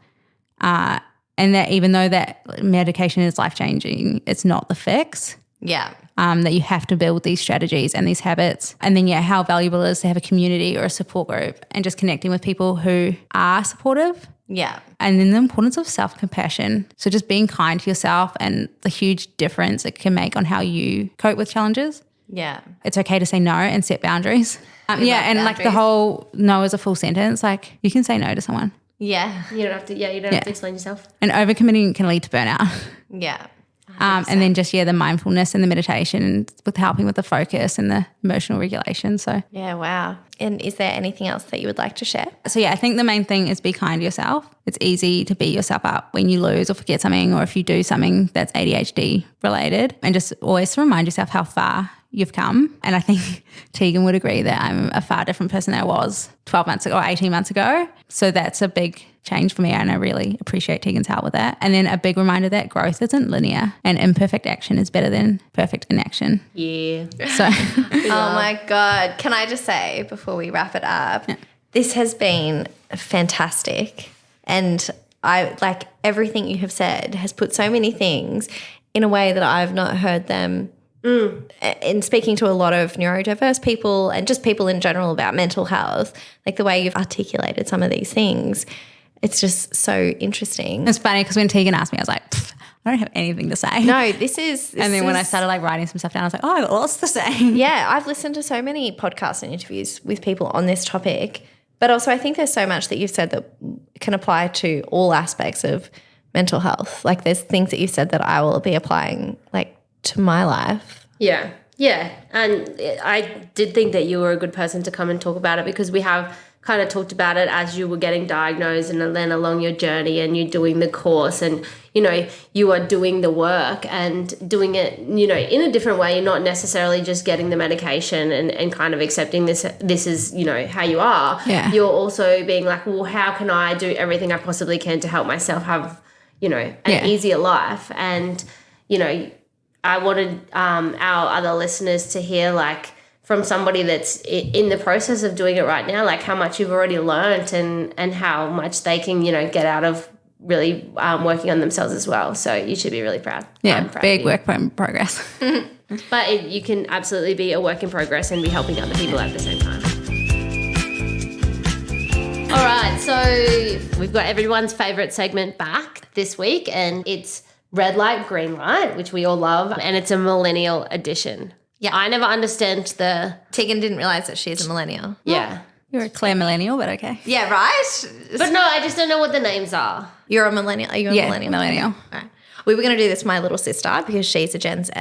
[SPEAKER 3] And that even though that medication is life-changing, it's not the fix.
[SPEAKER 1] Yeah.
[SPEAKER 3] That you have to build these strategies and these habits. And then, how valuable it is to have a community or a support group and just connecting with people who are supportive.
[SPEAKER 1] Yeah.
[SPEAKER 3] And then the importance of self-compassion. So just being kind to yourself and the huge difference it can make on how you cope with challenges.
[SPEAKER 1] Yeah.
[SPEAKER 3] It's okay to say no and set boundaries. And like the whole no is a full sentence. Like you can say no to someone.
[SPEAKER 1] Yeah.
[SPEAKER 2] You don't have to. Yeah, you don't have to explain yourself.
[SPEAKER 3] And overcommitting can lead to burnout.
[SPEAKER 1] Yeah.
[SPEAKER 3] And then just, the mindfulness and the meditation with helping with the focus and the emotional regulation. So,
[SPEAKER 1] Yeah. Wow. And is there anything else that you would like to share?
[SPEAKER 3] I think the main thing is be kind to yourself. It's easy to beat yourself up when you lose or forget something, or if you do something that's ADHD related, and just always remind yourself how far you've come. And I think Tegan would agree that I'm a far different person than I was 12 months ago or 18 months ago. So that's a big change for me, and I really appreciate Tegan's help with that. And then a big reminder that growth isn't linear and imperfect action is better than perfect inaction.
[SPEAKER 2] Yeah.
[SPEAKER 3] So
[SPEAKER 1] Oh my God. Can I just say before we wrap it up, this has been fantastic. And I like everything you have said has put so many things in a way that I've not heard them in speaking to a lot of neurodiverse people and just people in general about mental health, like the way you've articulated some of these things. It's just so interesting.
[SPEAKER 3] it's funny because when Tegan asked me, I was like, I don't have anything to say.
[SPEAKER 1] No, this is.
[SPEAKER 3] And then when I started like writing some stuff down, I was like, oh, lots to say.
[SPEAKER 1] Yeah, I've listened to so many podcasts and interviews with people on this topic, but also I think there's so much that you've said that can apply to all aspects of mental health. Like there's things that you've said that I will be applying like to my life.
[SPEAKER 2] Yeah. Yeah. And I did think that you were a good person to come and talk about it, because we have kind of talked about it as you were getting diagnosed and then along your journey, and you're doing the course, and, you are doing the work and doing it, in a different way. You're not necessarily just getting the medication and kind of accepting this is, how you are.
[SPEAKER 3] Yeah.
[SPEAKER 2] You're also being like, well, how can I do everything I possibly can to help myself have, an easier life? And, I wanted our other listeners to hear, like, from somebody that's in the process of doing it right now, like how much you've already learnt and how much they can, get out of really working on themselves as well. So you should be really proud.
[SPEAKER 3] Yeah,
[SPEAKER 2] I'm proud
[SPEAKER 3] big
[SPEAKER 2] of you.
[SPEAKER 3] work in progress.
[SPEAKER 2] But you can absolutely be a work in progress and be helping other people at the same time. All right, so we've got everyone's favourite segment back this week, and it's Red Light, Green Light, which we all love, and it's a millennial edition.
[SPEAKER 1] Yeah.
[SPEAKER 2] I never understand the...
[SPEAKER 1] Tegan didn't realise that she's a millennial.
[SPEAKER 2] Yeah.
[SPEAKER 3] You're a clear millennial, but okay.
[SPEAKER 1] Yeah, right?
[SPEAKER 2] But no, I just don't know what the names are.
[SPEAKER 1] You're a millennial. Are you a millennial?
[SPEAKER 3] Millennial.
[SPEAKER 1] Right. We were going to do this with my little sister because she's a Gen Z.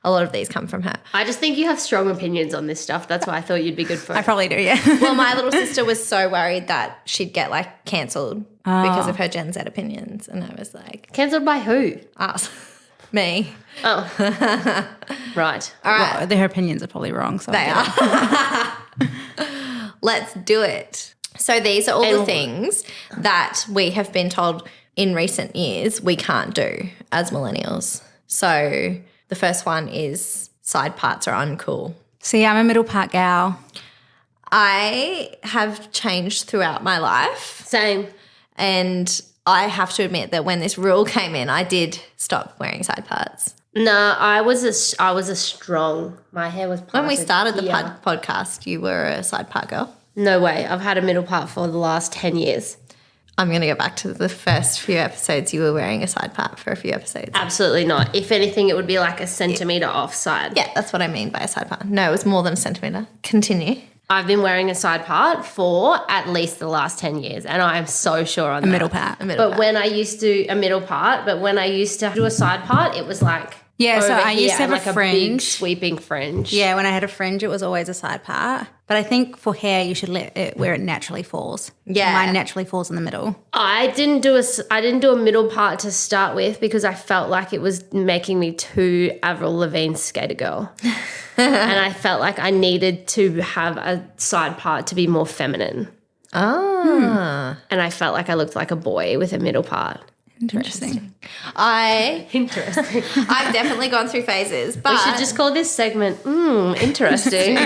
[SPEAKER 1] A lot of these come from her.
[SPEAKER 2] I just think you have strong opinions on this stuff. That's why I thought you'd be good for it.
[SPEAKER 3] I probably do, yeah.
[SPEAKER 1] Well, my little sister was so worried that she'd get like cancelled because of her Gen Z opinions. And I was like,
[SPEAKER 2] Cancelled by who?
[SPEAKER 1] us. Me.
[SPEAKER 2] Oh. Right.
[SPEAKER 1] All right.
[SPEAKER 3] Well, their opinions are probably wrong. So
[SPEAKER 1] They are. Let's do it. So these are all the things that we have been told in recent years we can't do as millennials. So the first one is side parts are uncool.
[SPEAKER 3] See, I'm a middle part gal.
[SPEAKER 1] I have changed throughout my life.
[SPEAKER 2] Same.
[SPEAKER 1] And I have to admit that when this rule came in, I did stop wearing side parts.
[SPEAKER 2] No, I was a strong. My hair was parted.
[SPEAKER 1] When we started the podcast, you were a side part girl.
[SPEAKER 2] No way. I've had a middle part for the last 10 years.
[SPEAKER 1] I'm going to go back to the first few episodes. You were wearing a side part for a few episodes.
[SPEAKER 2] Absolutely not. If anything, it would be like a centimetre offside.
[SPEAKER 1] Yeah, that's what I mean by a side part. No, it was more than a centimetre. Continue.
[SPEAKER 2] I've been wearing a side part for at least the last 10 years, and I am so sure on that.
[SPEAKER 3] Middle part.
[SPEAKER 2] When I used to do a side part, it was like
[SPEAKER 3] Yeah, so
[SPEAKER 2] over
[SPEAKER 3] I used to
[SPEAKER 2] here,
[SPEAKER 3] have
[SPEAKER 2] like
[SPEAKER 3] a fringe.
[SPEAKER 2] big sweeping fringe.
[SPEAKER 3] Yeah, when I had a fringe, it was always a side part. But I think for hair, you should let it where it naturally falls.
[SPEAKER 1] Yeah.
[SPEAKER 3] Mine naturally falls in the middle.
[SPEAKER 2] I didn't do a middle part to start with because I felt like it was making me too Avril Lavigne skater girl. And I felt like I needed to have a side part to be more feminine.
[SPEAKER 1] Ah.
[SPEAKER 2] And I felt like I looked like a boy with a middle part.
[SPEAKER 3] Interesting.
[SPEAKER 2] Interesting.
[SPEAKER 1] I've definitely gone through phases, but
[SPEAKER 2] We should just call this segment, interesting.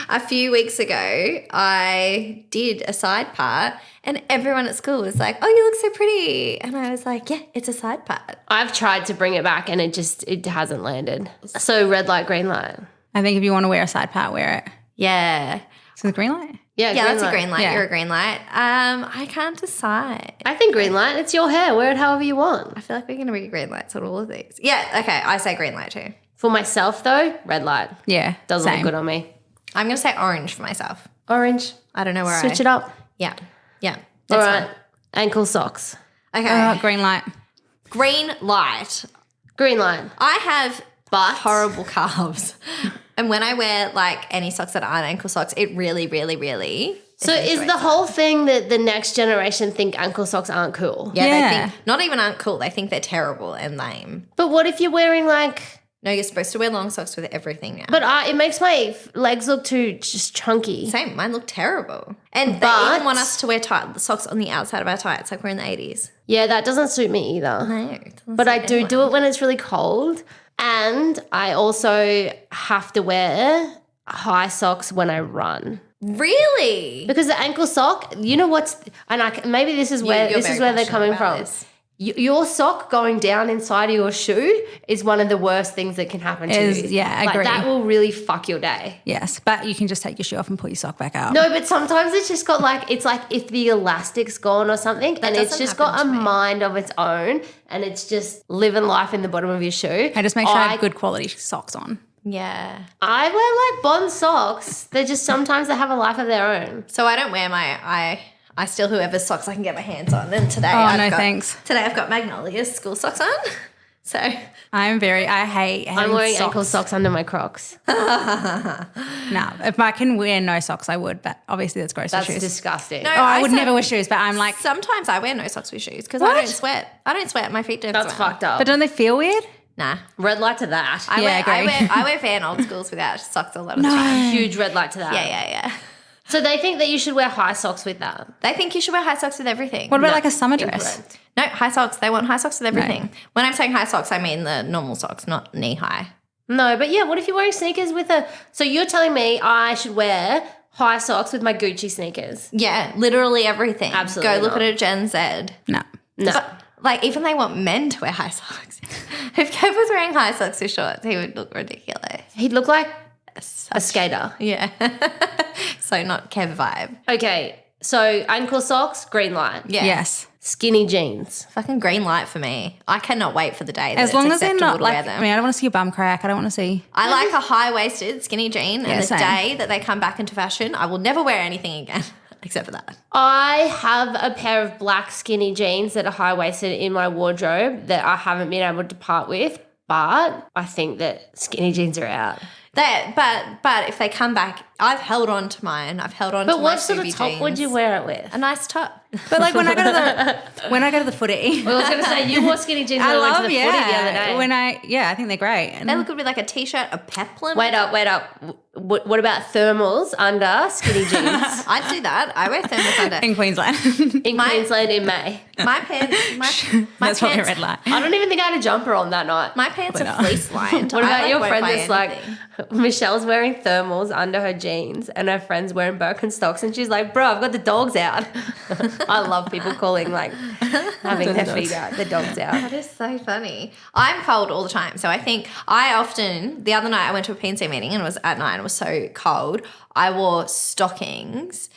[SPEAKER 1] a few weeks ago, I did a side part and everyone at school was like, oh, you look so pretty. And I was like, yeah, it's a side part.
[SPEAKER 2] I've tried to bring it back and it hasn't landed. So red light, green light.
[SPEAKER 3] I think if you want to wear a side part, wear it.
[SPEAKER 1] Yeah.
[SPEAKER 3] So the green light?
[SPEAKER 2] Yeah,
[SPEAKER 1] That's a green light.
[SPEAKER 3] Yeah.
[SPEAKER 1] You're a green light. I can't decide.
[SPEAKER 2] I think green light. It's your hair. Wear it however you want.
[SPEAKER 1] I feel like we're going to be green lights on all of these. Yeah, okay. I say green light too.
[SPEAKER 2] For myself, though, red light.
[SPEAKER 3] Yeah.
[SPEAKER 2] Doesn't
[SPEAKER 3] same.
[SPEAKER 2] look good on me.
[SPEAKER 1] I'm going to say orange for myself.
[SPEAKER 2] Orange.
[SPEAKER 1] I don't know where
[SPEAKER 2] Switch it up.
[SPEAKER 1] Yeah. Yeah.
[SPEAKER 2] All
[SPEAKER 1] That's
[SPEAKER 2] right. Ankle socks.
[SPEAKER 1] fine. Okay.
[SPEAKER 3] Green light.
[SPEAKER 1] Green light.
[SPEAKER 2] Green light.
[SPEAKER 1] I have horrible calves. And when I wear like any socks that aren't ankle socks, it really, really, really.
[SPEAKER 2] So is the whole thing that the next generation think ankle socks aren't cool?
[SPEAKER 1] Yeah,
[SPEAKER 3] Yeah.
[SPEAKER 1] they think not even aren't cool. They think they're terrible and lame.
[SPEAKER 2] But what if you're wearing like...
[SPEAKER 1] No, you're supposed to wear long socks with everything now.
[SPEAKER 2] But it makes my legs look too just chunky.
[SPEAKER 1] Same, mine look terrible. And they
[SPEAKER 2] But-
[SPEAKER 1] even want us to wear socks on the outside of our tights like we're in the 80s.
[SPEAKER 2] Yeah, that doesn't suit me either.
[SPEAKER 1] No. it doesn't
[SPEAKER 2] But I
[SPEAKER 1] suit
[SPEAKER 2] do
[SPEAKER 1] anyone.
[SPEAKER 2] it when it's really cold. And I also have to wear high socks when I run.
[SPEAKER 1] Really?
[SPEAKER 2] Because the ankle sock, you know what's... And maybe this is where
[SPEAKER 1] You're
[SPEAKER 2] this is
[SPEAKER 1] very
[SPEAKER 2] where they're
[SPEAKER 1] passionate
[SPEAKER 2] coming
[SPEAKER 1] about
[SPEAKER 2] from.
[SPEAKER 1] this.
[SPEAKER 2] Your sock going down inside of your shoe is one of the worst things that can happen to you.
[SPEAKER 3] Yeah, I
[SPEAKER 2] like,
[SPEAKER 3] agree.
[SPEAKER 2] that will really fuck your day.
[SPEAKER 3] Yes. But you can just take your shoe off and put your sock back up.
[SPEAKER 2] No, but sometimes it's just got like, it's like if the elastic's gone or something and it's
[SPEAKER 1] doesn't
[SPEAKER 2] just got a
[SPEAKER 1] happen to me.
[SPEAKER 2] mind of its own and it's just living life in the bottom of your shoe.
[SPEAKER 3] I just make sure I have good quality socks on.
[SPEAKER 1] Yeah.
[SPEAKER 2] I wear like Bond socks. They're just sometimes they have a life of their own.
[SPEAKER 1] So I don't wear I steal whoever's socks I can get my hands on. And today
[SPEAKER 3] Thanks.
[SPEAKER 1] Today I've got Magnolia's school socks on. So
[SPEAKER 3] I hate
[SPEAKER 2] I'm
[SPEAKER 3] having
[SPEAKER 2] wearing
[SPEAKER 3] socks.
[SPEAKER 2] ankle socks under my Crocs.
[SPEAKER 3] No, if I can wear no socks, I would. But obviously that's gross
[SPEAKER 2] That's
[SPEAKER 3] for shoes.
[SPEAKER 2] disgusting.
[SPEAKER 1] No,
[SPEAKER 3] I would
[SPEAKER 1] say-
[SPEAKER 3] never wear shoes, but I'm like,
[SPEAKER 1] Sometimes I wear no socks with shoes because I
[SPEAKER 3] What?
[SPEAKER 1] don't sweat. I don't sweat. My feet don't
[SPEAKER 2] That's
[SPEAKER 1] sweat.
[SPEAKER 2] fucked up.
[SPEAKER 3] but don't they feel weird?
[SPEAKER 1] Nah.
[SPEAKER 2] Red light to that.
[SPEAKER 1] I
[SPEAKER 3] agree.
[SPEAKER 1] wear Van Old Schools without socks a lot of the time.
[SPEAKER 2] Huge red light to that.
[SPEAKER 1] Yeah.
[SPEAKER 2] So they think that you should wear high socks with that.
[SPEAKER 1] They think you should wear high socks with everything.
[SPEAKER 3] What about like a summer dress?
[SPEAKER 2] Incorrect.
[SPEAKER 1] No, high socks. They want high socks with everything. When I'm saying high socks, I mean the normal socks, not knee high.
[SPEAKER 2] No, but yeah, what if you're wearing sneakers with a... So you're telling me I should wear high socks with my Gucci sneakers?
[SPEAKER 1] Yeah, literally everything.
[SPEAKER 2] Absolutely
[SPEAKER 1] Go look
[SPEAKER 2] not.
[SPEAKER 1] at a Gen Z.
[SPEAKER 3] No.
[SPEAKER 2] No.
[SPEAKER 1] But, like, even they want men to wear high socks. If Kev was wearing high socks with shorts, he would look ridiculous.
[SPEAKER 2] He'd look like a skater.
[SPEAKER 1] Yeah. So not Kev vibe.
[SPEAKER 2] Okay, so ankle socks, green light.
[SPEAKER 1] Yeah.
[SPEAKER 3] Yes.
[SPEAKER 2] Skinny jeans.
[SPEAKER 1] Fucking green light for me. I cannot wait for the day that
[SPEAKER 3] As
[SPEAKER 1] it's
[SPEAKER 3] long as they're
[SPEAKER 1] acceptable
[SPEAKER 3] not
[SPEAKER 1] to
[SPEAKER 3] like,
[SPEAKER 1] wear them.
[SPEAKER 3] I mean, I don't want to see your bum crack. I don't want to see.
[SPEAKER 1] I like a high-waisted skinny jean, and
[SPEAKER 3] Yeah,
[SPEAKER 1] the
[SPEAKER 3] same.
[SPEAKER 1] day that they come back into fashion, I will never wear anything again. except for that.
[SPEAKER 2] I have a pair of black skinny jeans that are high-waisted in my wardrobe that I haven't been able to part with, but I think that skinny jeans are out.
[SPEAKER 1] But if they come back, I've held on to mine. I've held on to my
[SPEAKER 2] But what sort of
[SPEAKER 1] Subi
[SPEAKER 2] top
[SPEAKER 1] jeans.
[SPEAKER 2] would you wear it with?
[SPEAKER 1] A nice top.
[SPEAKER 3] But like when I go to the footy,
[SPEAKER 2] I was going to say, you wore skinny jeans when I went to the footy the other day.
[SPEAKER 3] I think they're great. And
[SPEAKER 1] They look good with like a t-shirt, a peplum.
[SPEAKER 2] Wait up. What about thermals under skinny jeans
[SPEAKER 1] I'd do that. I wear thermals under.
[SPEAKER 3] in Queensland.
[SPEAKER 2] in Queensland in May?
[SPEAKER 1] My pants. My
[SPEAKER 3] That's probably a
[SPEAKER 1] pants.
[SPEAKER 3] red light.
[SPEAKER 2] I don't even think I had a jumper on that night.
[SPEAKER 1] My pants are fleece lined.
[SPEAKER 2] What about your
[SPEAKER 1] won't
[SPEAKER 2] friend
[SPEAKER 1] buy
[SPEAKER 2] that's like,
[SPEAKER 1] anything.
[SPEAKER 2] Michelle's wearing thermals under her jeans and her friend's wearing Birkenstocks and she's like, bro, I've got the dogs out. I love people calling like having their feet out, the dogs out.
[SPEAKER 1] That is so funny. I'm cold all the time. So I think the other night I went to a PNC meeting and it was at night and it was so cold. I wore stockings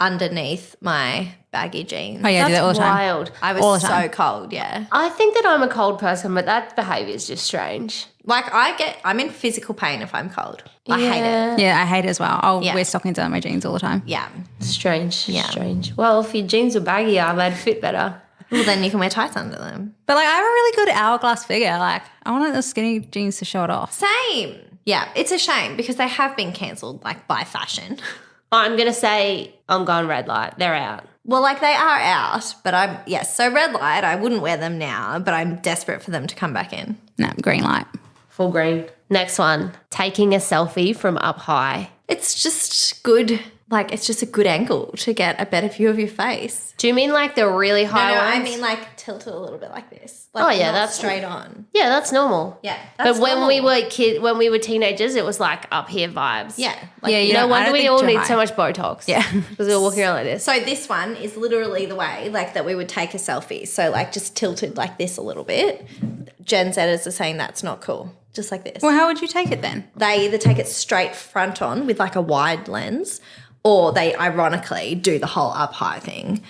[SPEAKER 1] underneath my baggy jeans.
[SPEAKER 3] Oh yeah, I do that all
[SPEAKER 2] That's
[SPEAKER 3] the time.
[SPEAKER 2] wild.
[SPEAKER 1] I
[SPEAKER 3] all
[SPEAKER 1] was
[SPEAKER 3] the
[SPEAKER 1] so
[SPEAKER 3] time.
[SPEAKER 1] cold, yeah.
[SPEAKER 2] I think that I'm a cold person, but that behaviour is just strange.
[SPEAKER 1] Like I'm in physical pain if I'm cold. I hate it.
[SPEAKER 3] Yeah, I hate it as well. I'll
[SPEAKER 1] Yeah.
[SPEAKER 3] wear stockings under my jeans all the time.
[SPEAKER 1] Yeah.
[SPEAKER 2] Strange.
[SPEAKER 1] Yeah.
[SPEAKER 2] Strange. Well, if your jeans were baggier, they'd fit better.
[SPEAKER 1] Well, then you can wear tights under them.
[SPEAKER 3] But like I have a really good hourglass figure. Like I want the skinny jeans to show it off.
[SPEAKER 1] Same. Yeah, it's a shame because they have been cancelled like by fashion.
[SPEAKER 2] I'm going to say I'm going red light. They're out.
[SPEAKER 1] Well, like they are out, but so red light, I wouldn't wear them now, but I'm desperate for them to come back in.
[SPEAKER 3] No, green light.
[SPEAKER 2] Full green. Next one. Taking a selfie from up high.
[SPEAKER 1] It's just good. Like it's just a good angle to get a better view of your face.
[SPEAKER 2] Do you mean like the really high
[SPEAKER 1] No,
[SPEAKER 2] ones?
[SPEAKER 1] I mean like tilt it a little bit like this. Like
[SPEAKER 2] Oh, yeah,
[SPEAKER 1] not
[SPEAKER 2] that's-
[SPEAKER 1] straight on.
[SPEAKER 2] Yeah, that's normal.
[SPEAKER 1] Yeah,
[SPEAKER 2] But
[SPEAKER 1] that's
[SPEAKER 2] when we
[SPEAKER 1] normal.
[SPEAKER 2] were teenagers, it was like up here vibes.
[SPEAKER 1] Yeah, like,
[SPEAKER 3] Yeah, you
[SPEAKER 2] No
[SPEAKER 3] know, I
[SPEAKER 2] wonder
[SPEAKER 3] don't
[SPEAKER 2] we
[SPEAKER 3] think
[SPEAKER 2] all
[SPEAKER 3] too
[SPEAKER 2] need
[SPEAKER 3] high.
[SPEAKER 2] so much Botox.
[SPEAKER 3] Yeah.
[SPEAKER 2] Because we were walking around like this.
[SPEAKER 1] So this one is literally the way like that we would take a selfie. So like just tilted like this a little bit. Gen Zers are saying that's not cool. Just like this.
[SPEAKER 3] Well, how would you take it then?
[SPEAKER 1] They either take it straight front on with like a wide lens or they ironically do the whole up high thing.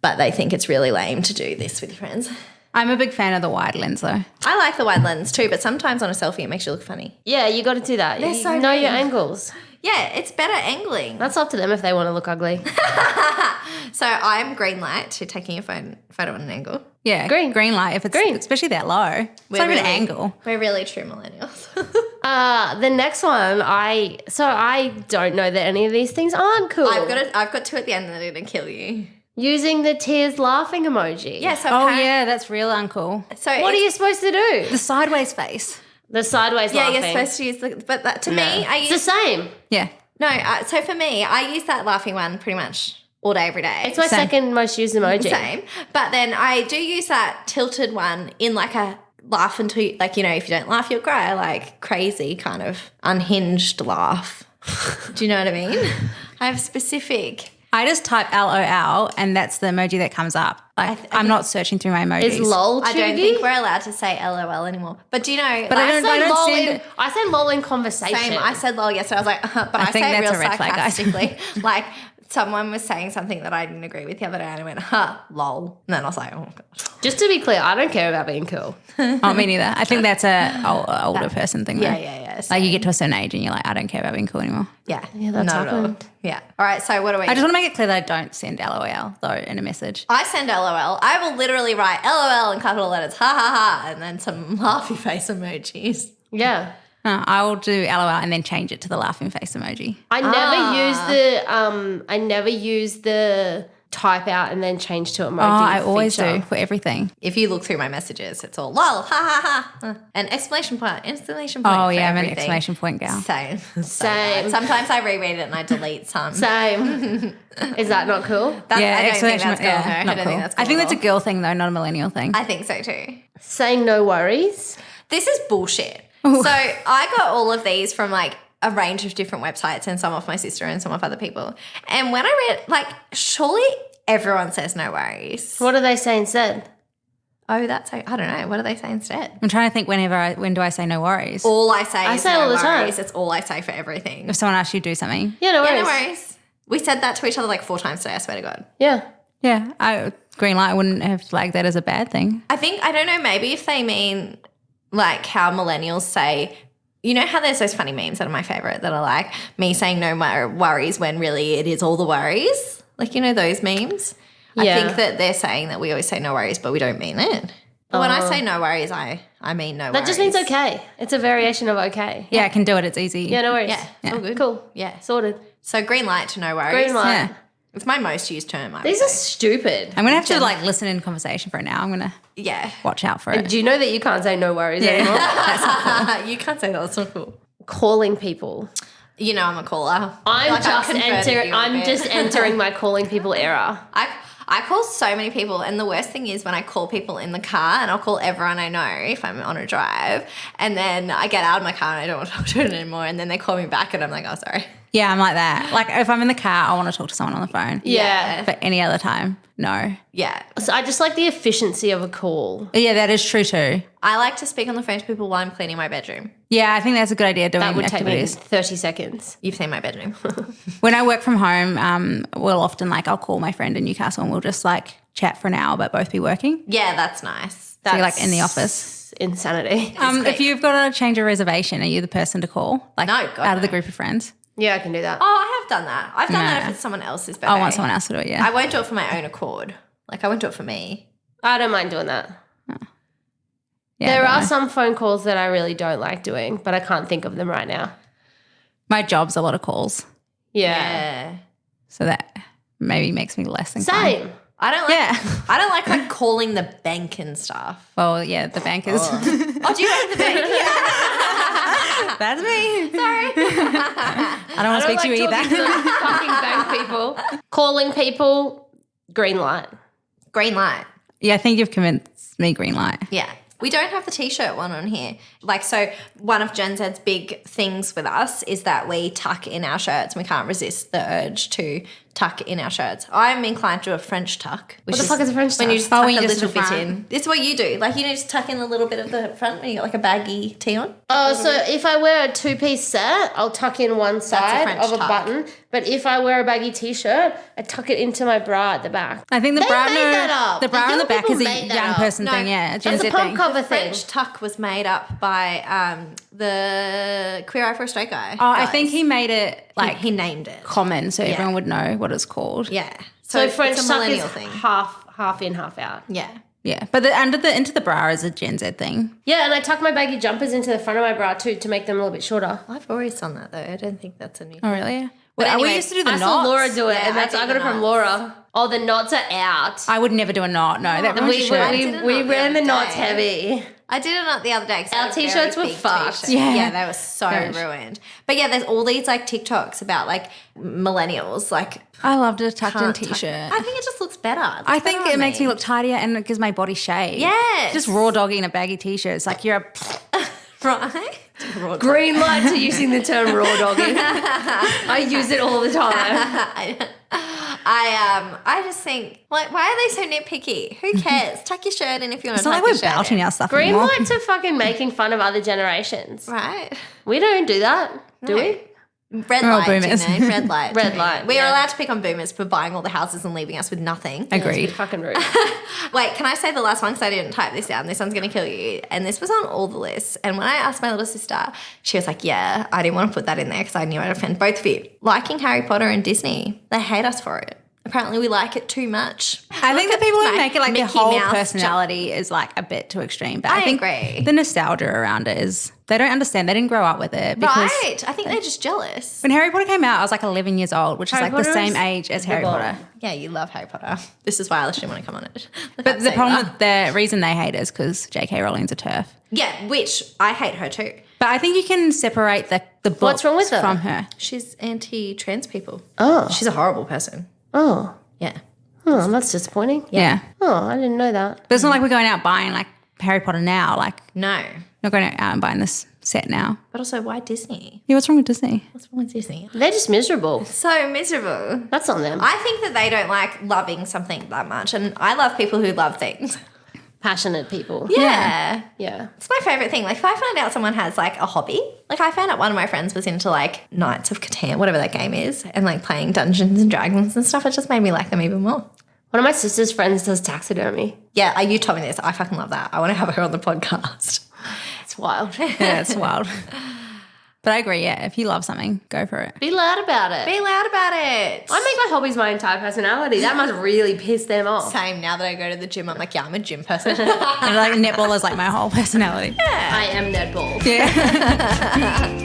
[SPEAKER 1] But they think it's really lame to do this with your friends.
[SPEAKER 3] I'm a big fan of the wide lens though.
[SPEAKER 1] I like the wide lens too, but sometimes on a selfie it makes you look funny.
[SPEAKER 2] Yeah, you got to do that.
[SPEAKER 1] They're
[SPEAKER 2] You
[SPEAKER 1] so
[SPEAKER 2] know your
[SPEAKER 1] mean.
[SPEAKER 2] angles.
[SPEAKER 1] Yeah, it's better angling.
[SPEAKER 2] That's up to them if they want to look ugly.
[SPEAKER 1] So I'm green light to taking a photo on an angle.
[SPEAKER 3] Yeah,
[SPEAKER 2] Green.
[SPEAKER 3] green light if it's
[SPEAKER 2] Green.
[SPEAKER 3] especially that low. It's
[SPEAKER 1] We're
[SPEAKER 3] not even an
[SPEAKER 1] really-
[SPEAKER 3] angle.
[SPEAKER 1] We're really true millennials.
[SPEAKER 2] The next one, I don't know that any of these things aren't cool.
[SPEAKER 1] I've got two at the end that are going to kill you.
[SPEAKER 2] Using the tears laughing emoji.
[SPEAKER 1] Yeah, so
[SPEAKER 3] Oh
[SPEAKER 1] apparent-
[SPEAKER 3] yeah, that's real uncool.
[SPEAKER 1] So
[SPEAKER 2] What are
[SPEAKER 1] it's-
[SPEAKER 2] you supposed to do?
[SPEAKER 3] The sideways face.
[SPEAKER 2] The sideways
[SPEAKER 1] Yeah,
[SPEAKER 2] laughing.
[SPEAKER 1] you're supposed to use but that, to me, I
[SPEAKER 2] It's the
[SPEAKER 1] use
[SPEAKER 2] same.
[SPEAKER 3] Yeah.
[SPEAKER 1] no. So for me, I use that laughing one pretty much all day, every day.
[SPEAKER 2] It's my
[SPEAKER 3] Same.
[SPEAKER 2] second most used emoji.
[SPEAKER 1] Same. But then I do use that tilted one in like a laugh until, like, you know, if you don't laugh, you'll cry, like crazy kind of unhinged laugh. Do you know what I mean? I have specific.
[SPEAKER 3] I just type LOL and that's the emoji that comes up. Like I'm not searching through my emojis.
[SPEAKER 2] Is lol
[SPEAKER 1] I don't
[SPEAKER 2] chuggy?
[SPEAKER 1] think we're allowed to say LOL anymore. But do you know?
[SPEAKER 3] But I
[SPEAKER 1] like,
[SPEAKER 3] don't-
[SPEAKER 2] I say lol in conversation.
[SPEAKER 1] Same. I said lol yesterday. I was like, but I
[SPEAKER 3] think
[SPEAKER 1] say it
[SPEAKER 3] that's
[SPEAKER 1] real
[SPEAKER 3] a red flag, guys.
[SPEAKER 1] sarcastically. Like someone was saying something that I didn't agree with the other day, and I went, lol. And then I was like, oh gosh.
[SPEAKER 2] Just to be clear, I don't care about being cool.
[SPEAKER 3] Oh, me neither. I think that's a older person thing though.
[SPEAKER 1] Yeah.
[SPEAKER 3] Like you get to a certain age and you're like, I don't care about being cool anymore.
[SPEAKER 1] Yeah,
[SPEAKER 2] that's
[SPEAKER 1] not at all.
[SPEAKER 2] happened.
[SPEAKER 1] Yeah. All right. So what do we?
[SPEAKER 3] I just want to make it clear that I don't send LOL though in a message.
[SPEAKER 1] I send LOL. I will literally write LOL in capital letters, ha ha ha, and then some laughy face emojis.
[SPEAKER 2] Yeah.
[SPEAKER 3] I will do LOL and then change it to the laughing face emoji.
[SPEAKER 2] I never use the type out and then change to emoji.
[SPEAKER 3] I always
[SPEAKER 2] feature.
[SPEAKER 3] do for everything.
[SPEAKER 1] If you look through my messages, it's all lol, ha ha ha, and exclamation point.
[SPEAKER 3] Oh
[SPEAKER 1] For
[SPEAKER 3] yeah, I'm an
[SPEAKER 1] everything.
[SPEAKER 3] exclamation point gal.
[SPEAKER 1] Same.
[SPEAKER 2] Same.
[SPEAKER 1] Sometimes I reread it and I delete some.
[SPEAKER 2] Same. Is that not cool?
[SPEAKER 1] I don't think that's cool.
[SPEAKER 3] yeah,
[SPEAKER 1] No, I
[SPEAKER 3] not
[SPEAKER 1] don't
[SPEAKER 3] cool.
[SPEAKER 1] think that's cool.
[SPEAKER 3] I think
[SPEAKER 1] at
[SPEAKER 3] that's a
[SPEAKER 1] all.
[SPEAKER 3] girl thing though, not a millennial thing.
[SPEAKER 1] I think so too.
[SPEAKER 2] Saying no worries.
[SPEAKER 1] This is bullshit. So I got all of these from like a range of different websites and some off my sister and some off other people. And when I read, like, surely everyone says no worries.
[SPEAKER 2] What do they say instead?
[SPEAKER 1] Oh, that's, I don't know. What do they say instead?
[SPEAKER 3] I'm trying to think when do I say no worries?
[SPEAKER 1] All I say
[SPEAKER 2] I
[SPEAKER 1] is
[SPEAKER 2] say
[SPEAKER 1] no
[SPEAKER 2] all the time.
[SPEAKER 1] worries. It's all I say for everything.
[SPEAKER 3] If someone asks you to do something.
[SPEAKER 2] Yeah, no worries.
[SPEAKER 1] Yeah, no worries. We said that to each other like 4 times today, I swear to God.
[SPEAKER 2] Yeah.
[SPEAKER 3] Yeah, green light, I wouldn't have flagged that as a bad thing.
[SPEAKER 1] I think, I don't know, maybe if they mean like how millennials say, you know how there's those funny memes that are my favourite that are like me saying no worries when really it is all the worries? Like, you know those memes?
[SPEAKER 2] Yeah.
[SPEAKER 1] I think that they're saying that we always say no worries, but we don't mean it. But when I say no worries, I mean no worries.
[SPEAKER 2] That just means okay. It's a variation of okay.
[SPEAKER 3] Yeah, I can do it. It's easy.
[SPEAKER 2] Yeah, no worries.
[SPEAKER 1] Yeah, it's all good.
[SPEAKER 2] Cool.
[SPEAKER 1] Yeah.
[SPEAKER 2] Sorted.
[SPEAKER 1] So green light to no worries.
[SPEAKER 2] Green light.
[SPEAKER 3] Yeah.
[SPEAKER 1] It's my most used term, I would
[SPEAKER 2] These are
[SPEAKER 1] say.
[SPEAKER 2] stupid.
[SPEAKER 3] I'm going to have to like listen in conversation for it now. I'm going to
[SPEAKER 1] Yeah.
[SPEAKER 3] watch out for it.
[SPEAKER 2] Do you know that you can't say no worries anymore?
[SPEAKER 1] You can't say that. That's not cool.
[SPEAKER 2] Calling people.
[SPEAKER 1] You know I'm a caller.
[SPEAKER 2] I'm
[SPEAKER 1] Like, I've converted you a
[SPEAKER 2] I'm
[SPEAKER 1] bit.
[SPEAKER 2] just entering my calling people era.
[SPEAKER 1] I call so many people, and the worst thing is when I call people in the car, and I'll call everyone I know if I'm on a drive, and then I get out of my car and I don't want to talk to it anymore, and then they call me back and I'm like, oh, sorry.
[SPEAKER 3] Yeah, I'm like that. Like if I'm in the car, I want to talk to someone on the phone.
[SPEAKER 2] Yeah.
[SPEAKER 3] But any other time, no.
[SPEAKER 1] Yeah.
[SPEAKER 2] So I just like the efficiency of a call.
[SPEAKER 3] Yeah, that is true too.
[SPEAKER 1] I like to speak on the phone to people while I'm cleaning my bedroom.
[SPEAKER 3] Yeah, I think that's a good idea doing
[SPEAKER 2] That would take me
[SPEAKER 3] activities.
[SPEAKER 2] 30 seconds.
[SPEAKER 1] You've seen my bedroom.
[SPEAKER 3] When I work from home, we'll often like I'll call my friend in Newcastle and we'll just like chat for an hour but both be working.
[SPEAKER 1] Yeah, that's nice.
[SPEAKER 3] So you're like in the office.
[SPEAKER 2] Insanity.
[SPEAKER 3] If you've got to change a reservation, are you the person to call? Like
[SPEAKER 1] No, God,
[SPEAKER 3] out of the
[SPEAKER 1] no.
[SPEAKER 3] group of friends?
[SPEAKER 2] Yeah, I can do that.
[SPEAKER 1] Oh, I have done that. I've done that
[SPEAKER 3] Nah.
[SPEAKER 1] if it's someone else's birthday.
[SPEAKER 3] I want someone else to do it, yeah.
[SPEAKER 1] I won't do it for my own accord. Like, I won't do it for me.
[SPEAKER 2] I don't mind doing that.
[SPEAKER 3] Yeah,
[SPEAKER 2] There
[SPEAKER 3] I
[SPEAKER 2] are
[SPEAKER 3] don't know.
[SPEAKER 2] some phone calls that I really don't like doing, but I can't think of them right now.
[SPEAKER 3] My job's a lot of calls.
[SPEAKER 2] Yeah.
[SPEAKER 3] So that maybe makes me less inclined.
[SPEAKER 2] Same.
[SPEAKER 1] I don't like
[SPEAKER 3] Yeah.
[SPEAKER 1] I don't like calling the bank and stuff.
[SPEAKER 3] Well, yeah, the bank is.
[SPEAKER 1] Oh, do you go to the bank?
[SPEAKER 3] That's me. Sorry. I don't want to speak to you
[SPEAKER 2] talking
[SPEAKER 3] either.
[SPEAKER 2] to fucking bank people. Calling people, green light.
[SPEAKER 1] Green light.
[SPEAKER 3] Yeah, I think you've convinced me green light.
[SPEAKER 1] Yeah. We don't have the T-shirt one on here. Like, so one of Gen Z's big things with us is that we tuck in our shirts. We can't resist the urge to tuck in our shirts. I'm inclined to a French tuck. Which
[SPEAKER 2] What the fuck is a French
[SPEAKER 1] When
[SPEAKER 2] tuck?
[SPEAKER 1] you just tuck
[SPEAKER 3] when you
[SPEAKER 1] a
[SPEAKER 3] just
[SPEAKER 1] little bit
[SPEAKER 3] front.
[SPEAKER 1] in. This is what you do. Like, you know, just tuck in a little bit of the front when you got like a baggy tee on.
[SPEAKER 2] Oh, so if I wear a two-piece set, I'll tuck in one side
[SPEAKER 1] French
[SPEAKER 2] of a
[SPEAKER 1] tuck.
[SPEAKER 2] button. But if I wear a baggy t-shirt, I tuck it into my bra at the back.
[SPEAKER 3] I think the
[SPEAKER 2] They
[SPEAKER 3] bra,
[SPEAKER 2] made that up.
[SPEAKER 3] the bra
[SPEAKER 2] The
[SPEAKER 3] on the
[SPEAKER 2] young
[SPEAKER 3] back
[SPEAKER 2] people
[SPEAKER 3] is a
[SPEAKER 2] made that
[SPEAKER 3] young
[SPEAKER 2] up.
[SPEAKER 3] person
[SPEAKER 1] No,
[SPEAKER 3] thing, yeah. A Gen
[SPEAKER 2] It's
[SPEAKER 3] Z
[SPEAKER 2] a pop
[SPEAKER 3] thing.
[SPEAKER 2] cover
[SPEAKER 1] The
[SPEAKER 2] thing.
[SPEAKER 1] French tuck was made up by the Queer Eye for a Straight Guy.
[SPEAKER 3] Oh, I
[SPEAKER 1] guys.
[SPEAKER 3] think he made it like
[SPEAKER 1] he named it.
[SPEAKER 3] common so everyone would know what it's called.
[SPEAKER 1] Yeah.
[SPEAKER 2] So
[SPEAKER 1] it's
[SPEAKER 2] French
[SPEAKER 1] a
[SPEAKER 2] tuck is
[SPEAKER 1] millennial thing.
[SPEAKER 2] half in, half out.
[SPEAKER 1] Yeah.
[SPEAKER 3] Yeah, but into the bra is a Gen Z thing.
[SPEAKER 2] Yeah, and I tuck my baggy jumpers into the front of my bra too to make them a little bit shorter.
[SPEAKER 1] I've always done that though. I don't think that's a new
[SPEAKER 3] Oh, really?
[SPEAKER 1] But
[SPEAKER 3] Well,
[SPEAKER 1] anyway,
[SPEAKER 3] we used to do the
[SPEAKER 2] I
[SPEAKER 3] knots.
[SPEAKER 2] saw Laura do it,
[SPEAKER 1] Yeah,
[SPEAKER 2] and that's
[SPEAKER 1] I
[SPEAKER 2] I
[SPEAKER 1] did
[SPEAKER 2] got it
[SPEAKER 1] the
[SPEAKER 2] from
[SPEAKER 1] knots.
[SPEAKER 2] Laura. Oh, the knots are out.
[SPEAKER 3] I would never do a knot. No, that ruins
[SPEAKER 2] we
[SPEAKER 3] your shirt.
[SPEAKER 1] did a
[SPEAKER 2] we
[SPEAKER 1] knot the
[SPEAKER 2] ran the
[SPEAKER 1] other
[SPEAKER 2] knots
[SPEAKER 1] day.
[SPEAKER 2] heavy.
[SPEAKER 1] I did it not the other day. 'cause I
[SPEAKER 2] Our
[SPEAKER 1] had a very
[SPEAKER 2] t-shirts were
[SPEAKER 1] big
[SPEAKER 2] fucked.
[SPEAKER 1] t-shirt.
[SPEAKER 3] Yeah.
[SPEAKER 1] Yeah, they were so
[SPEAKER 3] Gosh.
[SPEAKER 1] ruined. But yeah, there's all these like TikToks about like millennials. Like,
[SPEAKER 3] I loved a tucked in
[SPEAKER 1] can't tuck-
[SPEAKER 3] t-shirt.
[SPEAKER 1] I think it just looks better. It looks
[SPEAKER 3] I think
[SPEAKER 1] better
[SPEAKER 3] it
[SPEAKER 1] on
[SPEAKER 3] makes me look tidier and it gives my body shape.
[SPEAKER 1] Yes.
[SPEAKER 3] Just raw dogging a baggy t-shirt. It's like you're a...
[SPEAKER 1] right.
[SPEAKER 2] Green light to using the term raw dogging. I use it all the time.
[SPEAKER 1] I just think like, why are they so nitpicky? Who cares? Tuck your shirt in if you want
[SPEAKER 3] It's
[SPEAKER 1] to
[SPEAKER 3] not
[SPEAKER 1] tuck
[SPEAKER 3] like
[SPEAKER 1] your
[SPEAKER 3] we're
[SPEAKER 1] shirt
[SPEAKER 3] belting
[SPEAKER 1] in.
[SPEAKER 3] our stuff
[SPEAKER 2] Green
[SPEAKER 3] anymore.
[SPEAKER 2] light to fucking making fun of other generations.
[SPEAKER 1] Right.
[SPEAKER 2] We don't do that, do
[SPEAKER 1] No.
[SPEAKER 2] we?
[SPEAKER 1] Red
[SPEAKER 3] We're all
[SPEAKER 1] light,
[SPEAKER 3] boomers.
[SPEAKER 1] Gina. Red light.
[SPEAKER 2] Red
[SPEAKER 1] to me.
[SPEAKER 2] light,
[SPEAKER 1] We are
[SPEAKER 2] yeah.
[SPEAKER 1] allowed to pick on boomers for buying all the houses and leaving us with nothing.
[SPEAKER 3] Agreed.
[SPEAKER 2] Fucking rude.
[SPEAKER 1] Wait, can I say the last one? Because I didn't type this down. This one's going to kill you. And this was on all the lists. And when I asked my little sister, she was like, yeah, I didn't want to put that in there because I knew I'd offend both of you. Liking Harry Potter and Disney. They hate us for it. Apparently we like it too much.
[SPEAKER 3] I think the
[SPEAKER 1] Look
[SPEAKER 3] people
[SPEAKER 1] at
[SPEAKER 3] who make it like their
[SPEAKER 1] Mickey
[SPEAKER 3] whole
[SPEAKER 1] Mouse
[SPEAKER 3] personality is like a bit too extreme. But
[SPEAKER 1] I
[SPEAKER 3] I think
[SPEAKER 1] agree.
[SPEAKER 3] the nostalgia around it is they don't understand. They didn't grow up with it because
[SPEAKER 1] Right. I think they're just jealous.
[SPEAKER 3] when Harry Potter came out, I was like 11 years old, which is
[SPEAKER 2] Harry
[SPEAKER 3] like the
[SPEAKER 2] Potter
[SPEAKER 3] same
[SPEAKER 2] is
[SPEAKER 3] age as
[SPEAKER 2] the
[SPEAKER 3] Harry
[SPEAKER 2] bomb.
[SPEAKER 3] Potter.
[SPEAKER 1] Yeah, you love Harry Potter. This is why Alice didn't want to come on it.
[SPEAKER 3] But the problem with the reason they hate it is because J.K. Rowling's a TERF.
[SPEAKER 1] Yeah, which I hate her too.
[SPEAKER 3] But I think you can separate the books
[SPEAKER 2] What's wrong with her?
[SPEAKER 3] from her.
[SPEAKER 1] She's anti-trans people.
[SPEAKER 2] Oh.
[SPEAKER 1] She's a horrible person.
[SPEAKER 2] Oh.
[SPEAKER 1] Yeah.
[SPEAKER 2] Oh, that's disappointing.
[SPEAKER 3] Yeah.
[SPEAKER 2] Oh, I didn't know that.
[SPEAKER 3] But it's not like we're going out buying like Harry Potter now. Like,
[SPEAKER 1] No.
[SPEAKER 3] not going out and buying this set now.
[SPEAKER 1] But also, why Disney?
[SPEAKER 3] Yeah, what's wrong with Disney?
[SPEAKER 1] What's wrong with Disney?
[SPEAKER 2] They're just miserable.
[SPEAKER 1] So miserable.
[SPEAKER 2] That's on them.
[SPEAKER 1] I think that they don't like loving something that much. And I love people who love things.
[SPEAKER 2] Passionate people.
[SPEAKER 1] Yeah.
[SPEAKER 2] Yeah.
[SPEAKER 1] It's my favorite thing. Like, if I find out someone has like a hobby, like I found out one of my friends was into like Knights of Catan, whatever that game is, and like playing Dungeons and Dragons and stuff. It just made me like them even more.
[SPEAKER 2] One of my sister's friends does taxidermy.
[SPEAKER 1] Yeah, you told me this. I fucking love that. I want to have her on the podcast.
[SPEAKER 2] It's wild.
[SPEAKER 3] Yeah, it's wild. But I agree, yeah, if you love something, go for it.
[SPEAKER 2] Be loud about it.
[SPEAKER 1] Be loud about it.
[SPEAKER 2] I make my hobbies my entire personality. That must really piss them off.
[SPEAKER 1] Same. Now that I go to the gym, I'm like, yeah, I'm a gym person.
[SPEAKER 3] And like netball is like my whole personality.
[SPEAKER 2] I am netball.
[SPEAKER 3] Yeah.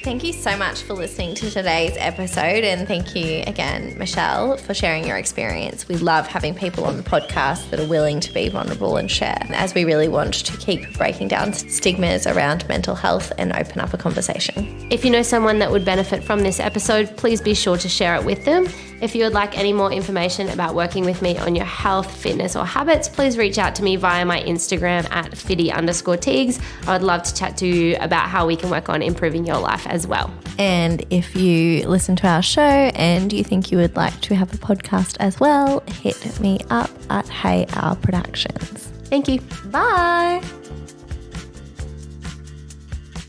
[SPEAKER 1] Thank you so much for listening to today's episode, and thank you again, Michelle, for sharing your experience. We love having people on the podcast that are willing to be vulnerable and share, as we really want to keep breaking down stigmas around mental health and open up a conversation.
[SPEAKER 2] If you know someone that would benefit from this episode, please be sure to share it with them. If you would like any more information about working with me on your health, fitness, or habits, please reach out to me via my Instagram at Fitty_Tegs. I would love to chat to you about how we can work on improving your life as well.
[SPEAKER 1] And if you listen to our show and you think you would like to have a podcast as well, hit me up at Hey Our Productions.
[SPEAKER 2] Thank you.
[SPEAKER 1] Bye.